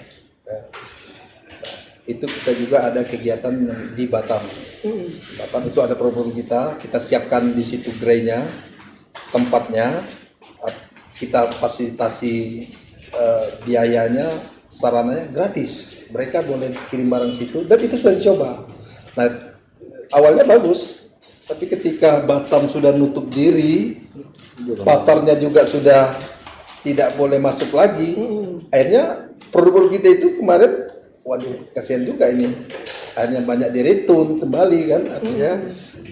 Speaker 2: itu kita juga ada kegiatan di Batam. Batam itu ada program kita siapkan di situ gerainya, tempatnya, kita fasilitasi biayanya, sarananya gratis. Mereka boleh kirim barang situ dan itu sudah dicoba. Nah, awalnya bagus, tapi ketika Batam sudah nutup diri, pasarnya juga sudah tidak boleh masuk lagi, akhirnya produk-produk kita itu kemarin, waduh kasihan juga ini, akhirnya banyak diretun kembali kan, artinya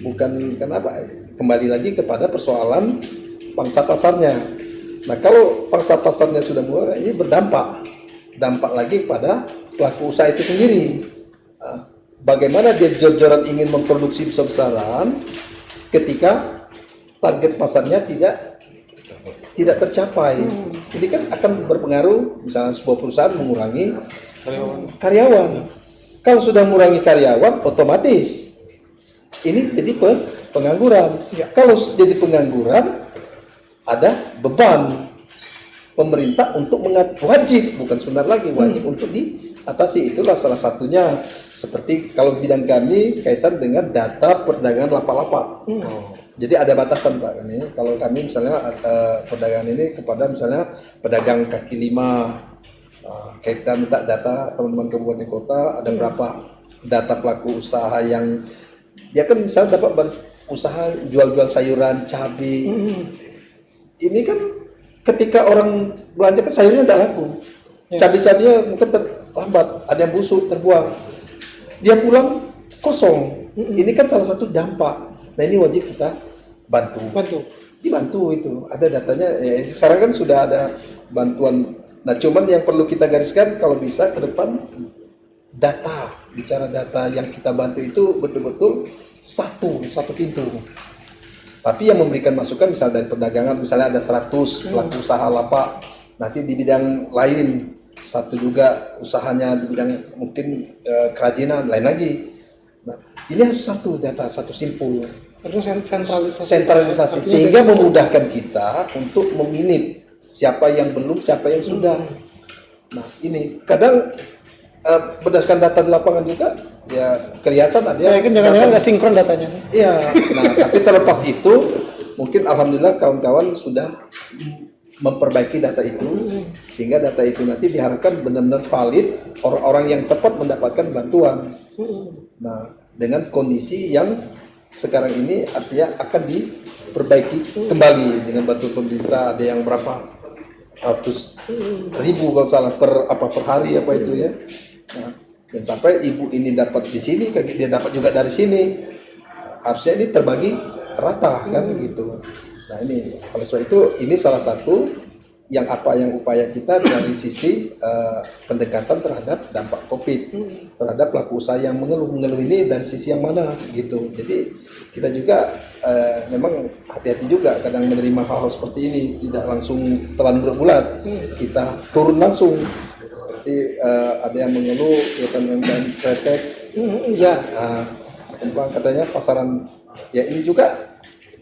Speaker 2: bukan kenapa, kembali lagi kepada persoalan pangsa pasarnya. Nah kalau pangsa pasarnya sudah mulai, ini dampak lagi pada pelaku usaha itu sendiri. Bagaimana dia jor-joran ingin memproduksi besar-besaran ketika target pasarnya tidak tercapai. Ini kan akan berpengaruh, misalnya sebuah perusahaan mengurangi karyawan. Kalau sudah mengurangi karyawan, otomatis ini jadi pengangguran. Kalau jadi pengangguran, ada beban pemerintah untuk wajib, bukan sebentar lagi, wajib untuk diatasi. Itulah salah satunya. Seperti kalau bidang kami kaitan dengan data perdagangan lapak-lapak. Jadi ada batasan Pak kami. Kalau kami misalnya perdagangan ini kepada misalnya pedagang kaki lima, kita minta data teman-teman kabupaten kota ada berapa data pelaku usaha yang dia kan misalnya dapat usaha jual-jual sayuran, cabai. Ini kan ketika orang belanja kan sayurnya tidak laku, cabai-cabainya mungkin terlambat, ada yang busuk, terbuang. Dia pulang kosong. Ini kan salah satu dampak. Nah ini wajib kita dibantu itu. Ada datanya. Ya, sekarang kan sudah ada bantuan. Nah cuman yang perlu kita gariskan kalau bisa ke depan bicara data yang kita bantu itu betul-betul satu pintu. Tapi yang memberikan masukan misalnya dari perdagangan, misalnya ada 100 pelaku usaha lapak, nanti di bidang lain satu juga usahanya di bidang mungkin kerajinan lain lagi. Nah, ini harus satu data, satu simpul.
Speaker 1: Harus sentralisasi.
Speaker 2: Sentralisasi sehingga memudahkan kita untuk memilih siapa yang belum, siapa yang sudah. Nah, ini kadang berdasarkan data di lapangan juga ya kelihatan ada.
Speaker 1: Saya yakin jangan-jangan nggak sinkron datanya.
Speaker 2: Iya. Nah, tapi terlepas itu mungkin alhamdulillah kawan-kawan sudah memperbaiki data itu sehingga data itu nanti diharapkan benar-benar valid, orang-orang yang tepat mendapatkan bantuan. Nah, dengan kondisi yang sekarang ini artinya akan diperbaiki kembali dengan bantuan pemerintah, ada yang berapa ratus ribu kalau salah per hari apa itu ya. Nah, dan sampai ibu ini dapat di sini, dia dapat juga dari sini. Harusnya ini terbagi rata kan gitu. Nah ini oleh sebab itu ini salah satu yang upaya kita dari sisi pendekatan terhadap dampak COVID terhadap pelaku usaha yang mengeluh ini dari sisi yang mana gitu. Jadi kita juga memang hati-hati juga kadang menerima hal-hal seperti ini, tidak langsung telan bulat, kita turun langsung. Seperti ada yang mengeluh dan kretek, katanya pasaran ya ini juga.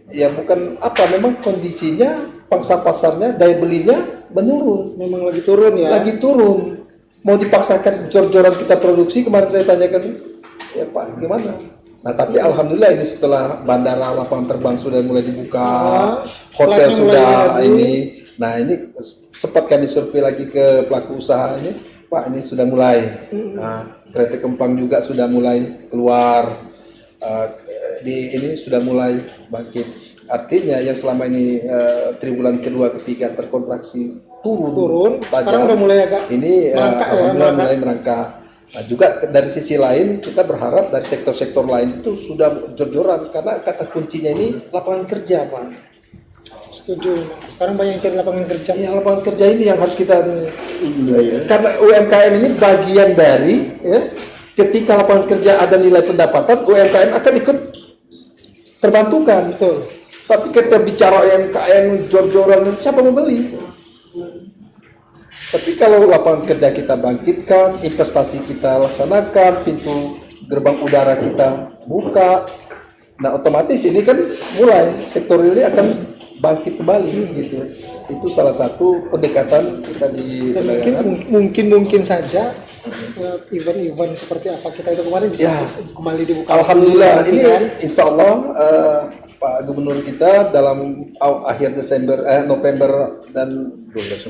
Speaker 2: Ya bukan memang kondisinya pangsa pasarnya, daya belinya menurun.
Speaker 1: Memang lagi turun ya.
Speaker 2: Lagi turun. Mau dipaksakan jor-joran kita produksi, kemarin saya tanyakan, ya Pak gimana? Nah tapi alhamdulillah ini setelah bandara, lapangan terbang sudah mulai dibuka, hotel sudah ini. Nah ini sempat kami survei lagi ke pelaku usaha ini, Pak ini sudah mulai. Nah kereta kempang juga sudah mulai keluar. Ini sudah mulai bangkit. Artinya yang selama ini triwulan kedua ketiga terkontraksi turun tajam.
Speaker 1: Sekarang udah mulai agak
Speaker 2: ini alhamdulillah mulai merangkak. Nah, juga dari sisi lain kita berharap dari sektor-sektor lain itu sudah jor-joran karena kata kuncinya ini lapangan kerja, Pak.
Speaker 1: Setuju. Sekarang banyak yang cari lapangan kerja.
Speaker 2: Ya, lapangan kerja ini yang harus kita karena UMKM ini bagian dari ketika lapangan kerja ada nilai pendapatan, UMKM akan ikut terbantukan.
Speaker 1: Betul.
Speaker 2: Tapi kita bicara UMKM jor-joran, siapa mau beli? Tapi kalau lapangan kerja kita bangkitkan, investasi kita laksanakan, pintu gerbang udara kita buka, nah otomatis ini kan mulai sektor ini akan bangkit kembali gitu. Itu salah satu pendekatan kita di
Speaker 1: mungkin saja event-event seperti apa kita itu kemarin bisa
Speaker 4: Ya.
Speaker 1: kembali dibuka.
Speaker 4: Alhamdulillah
Speaker 1: lagi,
Speaker 4: ini
Speaker 1: kan?
Speaker 4: insya Allah Pak Gubernur kita dalam akhir November dan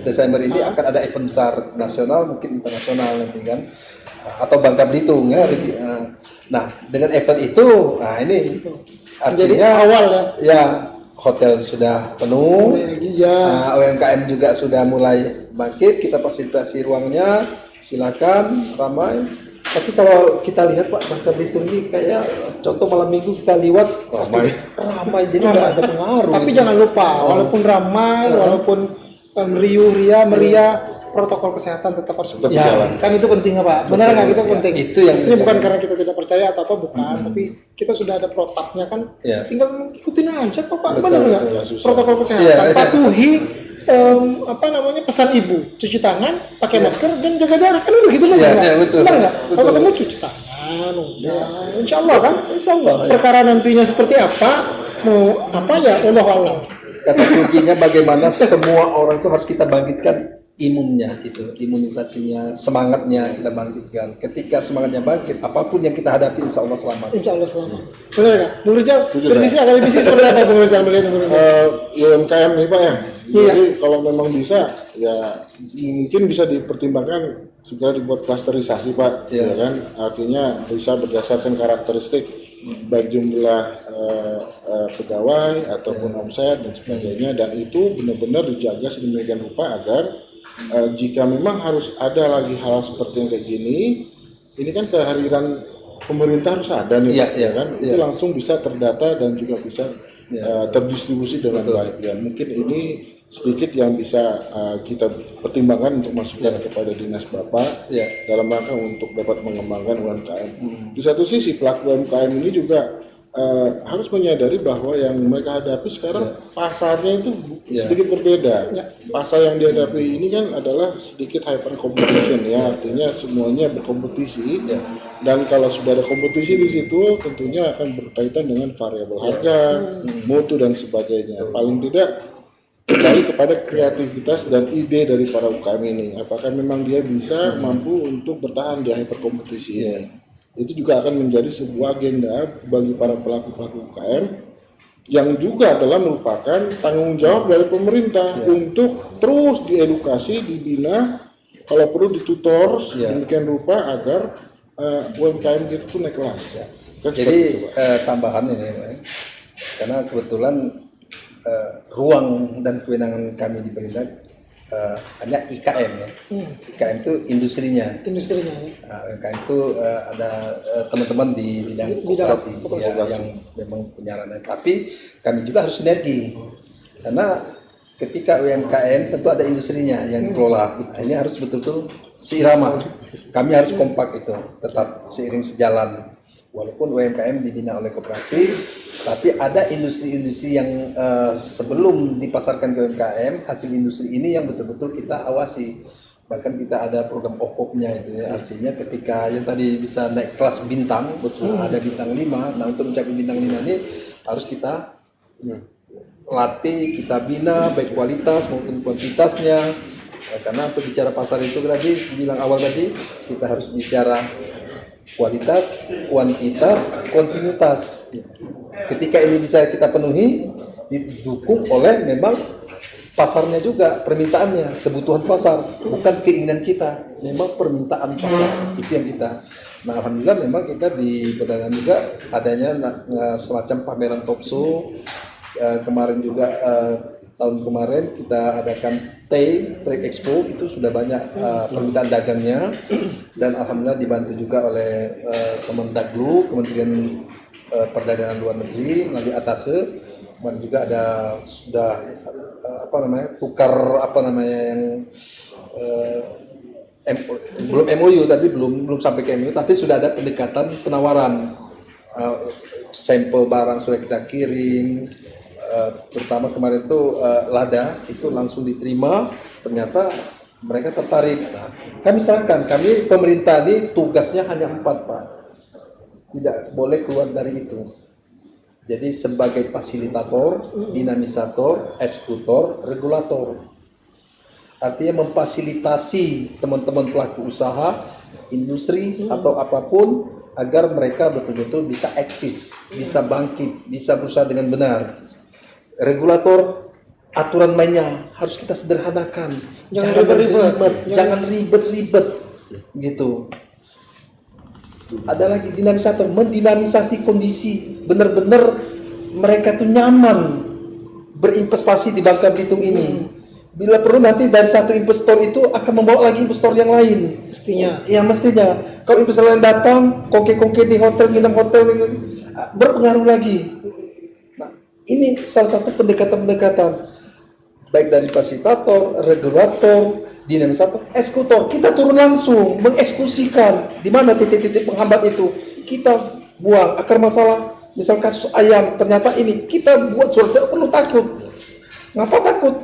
Speaker 4: Desember ini akan ada event besar nasional mungkin internasional nanti kan atau Bangka Belitung ya. Nah dengan event itu ini
Speaker 1: Jadi
Speaker 4: artinya
Speaker 1: awal
Speaker 4: ya hotel sudah penuh,
Speaker 1: ya.
Speaker 4: UMKM juga sudah mulai bangkit, kita fasilitasi ruangnya, silakan ramai. Tapi kalau kita lihat Pak Bangka Belitung ini kayak contoh malam minggu kita lihat ramai jadi nggak ada pengaruh.
Speaker 1: Tapi
Speaker 4: gitu.
Speaker 1: jangan lupa, walaupun ramai, walaupun meriah, protokol kesehatan tetap harus
Speaker 3: berjalan.
Speaker 1: Kan itu penting Pak. Benar nggak? Itu penting.
Speaker 4: Itu yang
Speaker 1: ini bukan karena kita tidak percaya atau apa, bukan. Tapi kita sudah ada protapnya kan.
Speaker 4: Ya.
Speaker 1: Tinggal ikutin aja kok Pak.
Speaker 4: Betul,
Speaker 1: Benar nggak?
Speaker 4: betul,
Speaker 1: Protokol kesehatan.
Speaker 4: Ya.
Speaker 1: Patuhi pesan ibu, cuci tangan, pakai masker dan jaga jarak kan udah gitu loh.
Speaker 4: Ya, betul.
Speaker 1: Benar nggak?
Speaker 4: Betul.
Speaker 1: Kalau ketemu cuci tangan, udah. Insya Allah kan.
Speaker 4: Insya Allah. Ya.
Speaker 1: Perkara nantinya seperti apa, mau apa ya Allah alam.
Speaker 4: Kata kuncinya bagaimana semua orang itu harus kita bangkitkan imunnya itu, imunisasinya, semangatnya kita bangkitkan. Ketika semangatnya bangkit, apapun yang kita hadapi insya Allah selamat.
Speaker 1: Insya Allah selamat. Benar nggak? Bung Rizal,
Speaker 3: Setuju,
Speaker 1: dari sisi akademisi seperti apa Bung Rizal melihat Bung Rizal?
Speaker 3: UMKM nih Pak ya.
Speaker 1: Iya.
Speaker 3: Jadi kalau memang bisa ya mungkin bisa dipertimbangkan segera dibuat klasterisasi Pak,
Speaker 4: Iya.
Speaker 3: ya kan? Artinya bisa berdasarkan karakteristik baik jumlah pegawai ataupun omset dan sebagainya, dan itu benar-benar dijaga sedemikian rupa agar jika memang harus ada lagi hal seperti yang kayak gini, ini kan kehadiran pemerintah harus ada nih,
Speaker 4: Iya,
Speaker 3: Pak,
Speaker 4: iya,
Speaker 3: ya kan? Itu
Speaker 4: iya.
Speaker 3: langsung bisa terdata dan juga bisa terdistribusi dengan baik. Ya mungkin ini sedikit yang bisa kita pertimbangkan untuk masukkan kepada dinas Bapak
Speaker 4: Ya.
Speaker 3: dalam rangka untuk dapat mengembangkan UMKM. Di satu sisi pelaku UMKM ini juga harus menyadari bahwa yang mereka hadapi sekarang pasarnya itu sedikit berbeda. Pasar yang dihadapi ini kan adalah sedikit hyper competition ya, artinya semuanya berkompetisi. Dan kalau sudah ada kompetisi di situ, tentunya akan berkaitan dengan variabel harga, mutu dan sebagainya. Paling tidak kembali kepada kreativitas dan ide dari para UKM ini. Apakah memang dia bisa mampu untuk bertahan di hyperkompetisi ini? Itu juga akan menjadi sebuah agenda bagi para pelaku-pelaku UKM yang juga adalah merupakan tanggung jawab dari pemerintah untuk terus diedukasi, dibina, kalau perlu ditutor demikian rupa agar UMKM kita tuh naik kelas. Kan
Speaker 4: Jadi
Speaker 3: seperti itu, Pak.
Speaker 4: tambahan ini Pak, karena kebetulan ruang dan kewenangan kami di perintah hanya IKM ya. IKM itu industrinya.
Speaker 1: Industrinya ya.
Speaker 4: UMKM itu ada teman-teman di bidang koperasi yang memang punya ranah. Tapi kami juga harus sinergi karena ketika UMKM tentu ada industrinya yang dikelola. Ini harus betul-betul seirama. Kami harus kompak itu, tetap seiring sejalan. Walaupun UMKM dibina oleh koperasi, tapi ada industri-industri yang sebelum dipasarkan ke UMKM, hasil industri ini yang betul-betul kita awasi. Bahkan kita ada program OKOP-nya itu ya. Artinya ketika yang tadi bisa naik kelas bintang, betul ada bintang 5. Nah, untuk mencapai bintang 5 ini harus kita latih, kita bina baik kualitas maupun kuantitasnya. Karena untuk bicara pasar itu tadi dibilang awal tadi, kita harus bicara kualitas, kuantitas, kontinuitas. Ketika ini bisa kita penuhi, didukung oleh memang pasarnya juga, permintaannya, kebutuhan pasar, bukan keinginan kita, memang permintaan pasar itu yang kita. Nah, alhamdulillah memang kita di perdagangan juga adanya semacam pameran talk show. Kemarin juga tahun kemarin kita adakan Trade Expo, itu sudah banyak permintaan dagangnya, dan alhamdulillah dibantu juga oleh Kemendaglu, Kementerian Perdagangan Luar Negeri melalui Atase, dan juga ada sudah tukar yang belum MOU tapi belum sampai ke MOU, tapi sudah ada pendekatan penawaran, sampel barang sudah kita kirim. Terutama kemarin itu lada itu langsung diterima, ternyata mereka tertarik. Nah, kami serahkan, kami pemerintah ini tugasnya hanya 4 Pak, tidak boleh keluar dari itu. Jadi sebagai fasilitator, dinamisator, eksekutor, regulator. Artinya memfasilitasi teman-teman pelaku usaha industri atau apapun agar mereka betul-betul bisa eksis, bisa bangkit, bisa berusaha dengan benar. Regulator, aturan mainnya harus kita sederhanakan, jangan ribet-ribet gitu. Ada lagi dinamisator, mendinamisasi kondisi, benar-benar mereka tuh nyaman berinvestasi di Bangka Belitung ini. Bila perlu nanti dari satu investor itu akan membawa lagi investor yang lain.
Speaker 1: Mestinya.
Speaker 4: Ya mestinya. Kalau investor lain datang, kongke-kongke di hotel, nginep hotel, berpengaruh lagi. Nah, ini salah satu pendekatan-pendekatan baik dari fasilitator, regulator, dinamisator, eksekutor. Kita turun langsung mengeksekusikan di mana titik-titik penghambat itu. Kita buang akar masalah. Misal kasus ayam, ternyata ini kita buat surat, tidak perlu takut. Ngapa takut?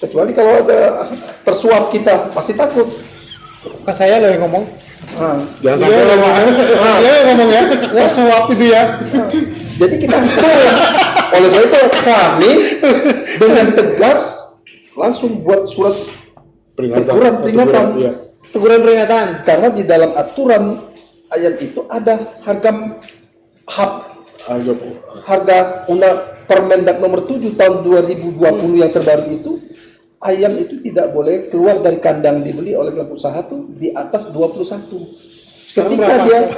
Speaker 4: Kecuali kalau ada tersuap kita, pasti takut.
Speaker 1: Bukan saya loh yang ngomong.
Speaker 3: Jangan sampai
Speaker 1: Dia yang ngomong ya. Tersuap itu ya.
Speaker 4: Jadi kita hitung. Oleh sebab itu kami dengan tegas langsung buat surat peringatan.
Speaker 3: Iya.
Speaker 1: Teguran peringatan.
Speaker 4: Karena di dalam aturan ayam itu ada harga undang Permendak nomor 7 tahun 2020 yang terbaru itu, ayam itu tidak boleh keluar dari kandang dibeli oleh pelaku usaha tuh di atas 21. Ketika dia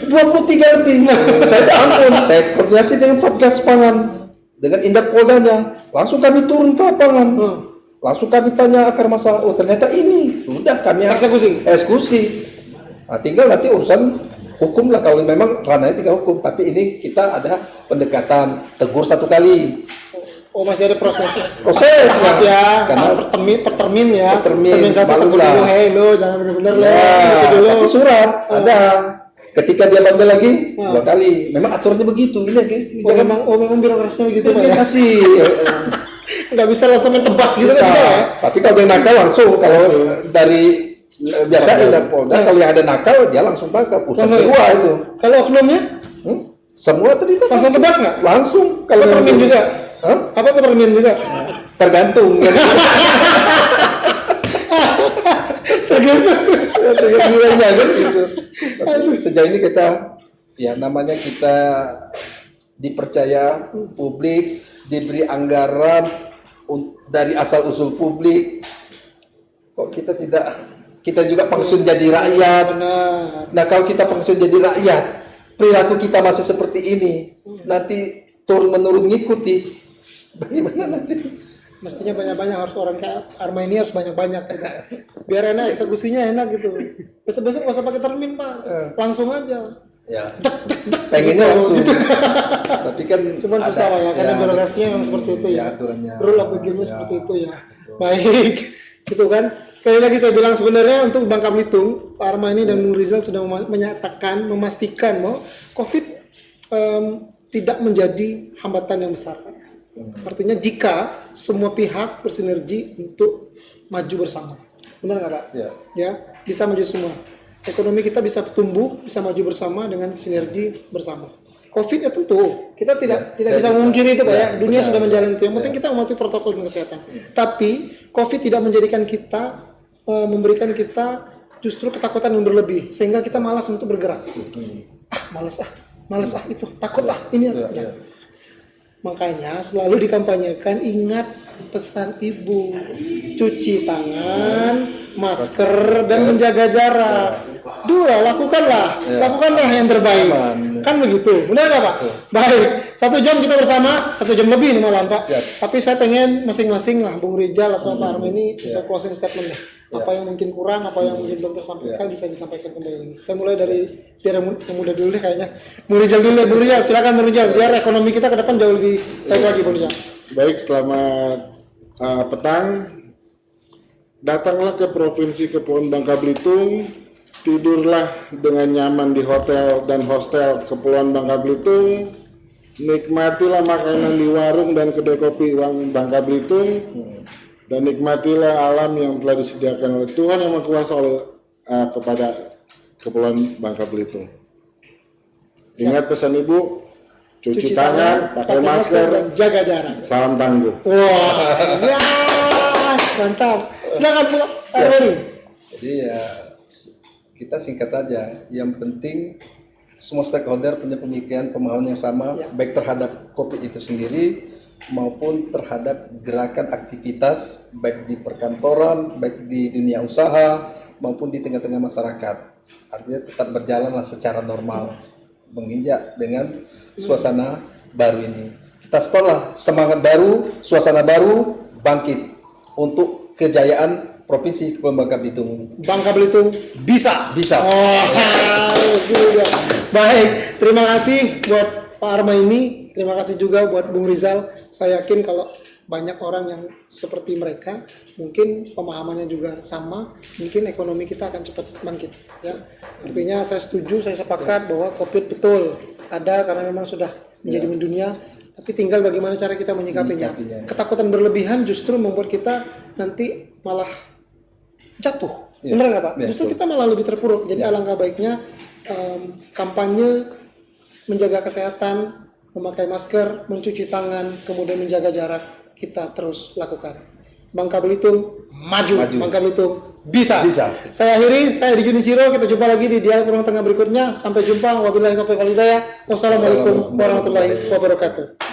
Speaker 4: 23 lebih, saya koordinasi dengan Satgas Pangan, dengan Indak Poldanya, langsung kami turun ke lapangan. Langsung kami tanya akar masalah, oh ternyata ini, sudah kami eksekusi. Nah, tinggal nanti urusan hukum lah, kalau memang ranahnya tinggal hukum, tapi ini kita ada pendekatan, tegur 1 kali.
Speaker 1: Oh, masih ada proses
Speaker 4: Ya,
Speaker 1: karena pertermin ya. Pertermin satu tegur
Speaker 4: lah.
Speaker 1: dulu, hey lo jangan benar-benar lo.
Speaker 4: Ya,
Speaker 1: Gitu dulu.
Speaker 4: tapi surat ada. Ketika dia bandel lagi 2 kali. Memang aturannya begitu. Ini
Speaker 1: Memang birokrasinya begitu Pak ya.
Speaker 4: kasih.
Speaker 1: Nggak bisa langsung main tebas gitu
Speaker 4: Bisa.
Speaker 1: kan bisa ya.
Speaker 4: Tapi kalau dia nakal langsung, kalau dari biasa Indak Polda, kalau yang ada nakal dia langsung tangkap. Urusan kedua itu.
Speaker 1: Kalau oknumnya
Speaker 4: Semua terlibat.
Speaker 1: langsung tebas nggak?
Speaker 4: Langsung. Kalau
Speaker 1: Pertermin juga.
Speaker 4: Hah?
Speaker 1: Apa pertermin juga?
Speaker 4: Tergantung. Tergantung nilainya kan gitu. Tapi sejauh ini kita, ya namanya kita dipercaya publik, diberi anggaran dari asal usul publik. Kok kita juga pensiun jadi rakyat. Nah kalau kita pensiun jadi rakyat, perilaku kita masih seperti ini, nanti turun menurun ngikuti, bagaimana nanti?
Speaker 1: Mestinya banyak-banyak, harus orang kayak Arma ini harus banyak-banyak gitu. Biar enak, eksekusinya enak gitu. Besok-besok nggak usah pakai termin Pak, langsung aja.
Speaker 4: Ya, pengennya langsung. Tapi kan
Speaker 1: Cuman susah Pak ya, karena birokrasinya memang seperti itu ya.
Speaker 4: Aturannya.
Speaker 1: Rule of the game-nya seperti itu ya. Baik, gitu kan. Sekali lagi saya bilang sebenarnya untuk Bangka Belitung, Pak Arma ini dan Bung Rizal sudah menyatakan, memastikan bahwa COVID tidak menjadi hambatan yang besar. Artinya jika semua pihak bersinergi untuk maju bersama, benar nggak Pak? Ya, bisa maju semua. Ekonomi kita bisa tumbuh, bisa maju bersama dengan sinergi bersama. COVID ya tentu kita tidak bisa memungkiri itu Pak ya. Dunia sudah menjalani itu. Yang penting kita mematuhi protokol kesehatan. Tapi COVID tidak menjadikan kita, memberikan kita justru ketakutan yang berlebih sehingga kita malas untuk bergerak. Malas itu, takut ini. Makanya selalu dikampanyekan, ingat pesan ibu, cuci tangan, masker, dan menjaga jarak. Lakukanlah yang terbaik. Kan begitu, benar nggak Pak? Baik, 1 jam kita bersama, 1 jam lebih nih malam Pak. Tapi saya pengen masing-masing lah, Bung Rizal atau Pak Arma ini untuk closing statement deh. Apa yang mungkin kurang, apa yang mungkin belum tersampaikan bisa disampaikan kembali lagi. Saya mulai dari biar yang muda dulu deh kayaknya. Bung Rizal dulu ya, Bung Rizal silakan Bung Rizal, biar ekonomi kita ke depan jauh lebih baik lagi Bung Rizal.
Speaker 3: Baik, selamat petang. Datanglah ke Provinsi Kepulauan Bangka Belitung, tidurlah dengan nyaman di hotel dan hostel Kepulauan Bangka Belitung, nikmatilah makanan di warung dan kedai kopi Bangka Belitung, dan nikmatilah alam yang telah disediakan oleh Tuhan Yang Maha Kuasa kepada Kepulauan Bangka Belitung. Ingat pesan Ibu, cuci tangan, pakai masker,
Speaker 1: dan jaga jarak.
Speaker 3: salam tangguh.
Speaker 1: Wah, yes, mantap. Silakan Bu Arwani.
Speaker 4: Jadi ya kita singkat saja. Yang penting semua stakeholder punya pemikiran, pemahaman yang sama, baik terhadap COVID itu sendiri maupun terhadap gerakan aktivitas baik di perkantoran, baik di dunia usaha maupun di tengah-tengah masyarakat. Artinya tetap berjalanlah secara normal, menginjak dengan suasana baru ini. Kita setelah semangat baru, suasana baru, bangkit untuk kejayaan Provinsi Kepulauan Bangka Belitung.
Speaker 1: Bangka Belitung bisa.
Speaker 4: Bisa.
Speaker 1: Sudah. Baik, terima kasih buat Pak Armaini, terima kasih juga buat Bung Rizal. Saya yakin kalau banyak orang yang seperti mereka, mungkin pemahamannya juga sama, mungkin ekonomi kita akan cepat bangkit. Ya, artinya saya setuju, saya sepakat bahwa COVID betul ada karena memang sudah menjadi mendunia. Tapi tinggal bagaimana cara kita menyikapinya. Ketakutan berlebihan justru membuat kita nanti malah jatuh. Benar nggak Pak? Justru kita malah lebih terpuruk. Jadi alangkah baiknya kampanye menjaga kesehatan, memakai masker, mencuci tangan, kemudian menjaga jarak kita terus lakukan. Bangka Belitung maju. Bangka Belitung bisa. Saya akhiri, saya di Junichiro, kita jumpa lagi di dialog ruang tengah berikutnya. Sampai jumpa. Wabillahi taufiq wal hidayah. Wassalamualaikum warahmatullahi wabarakatuh.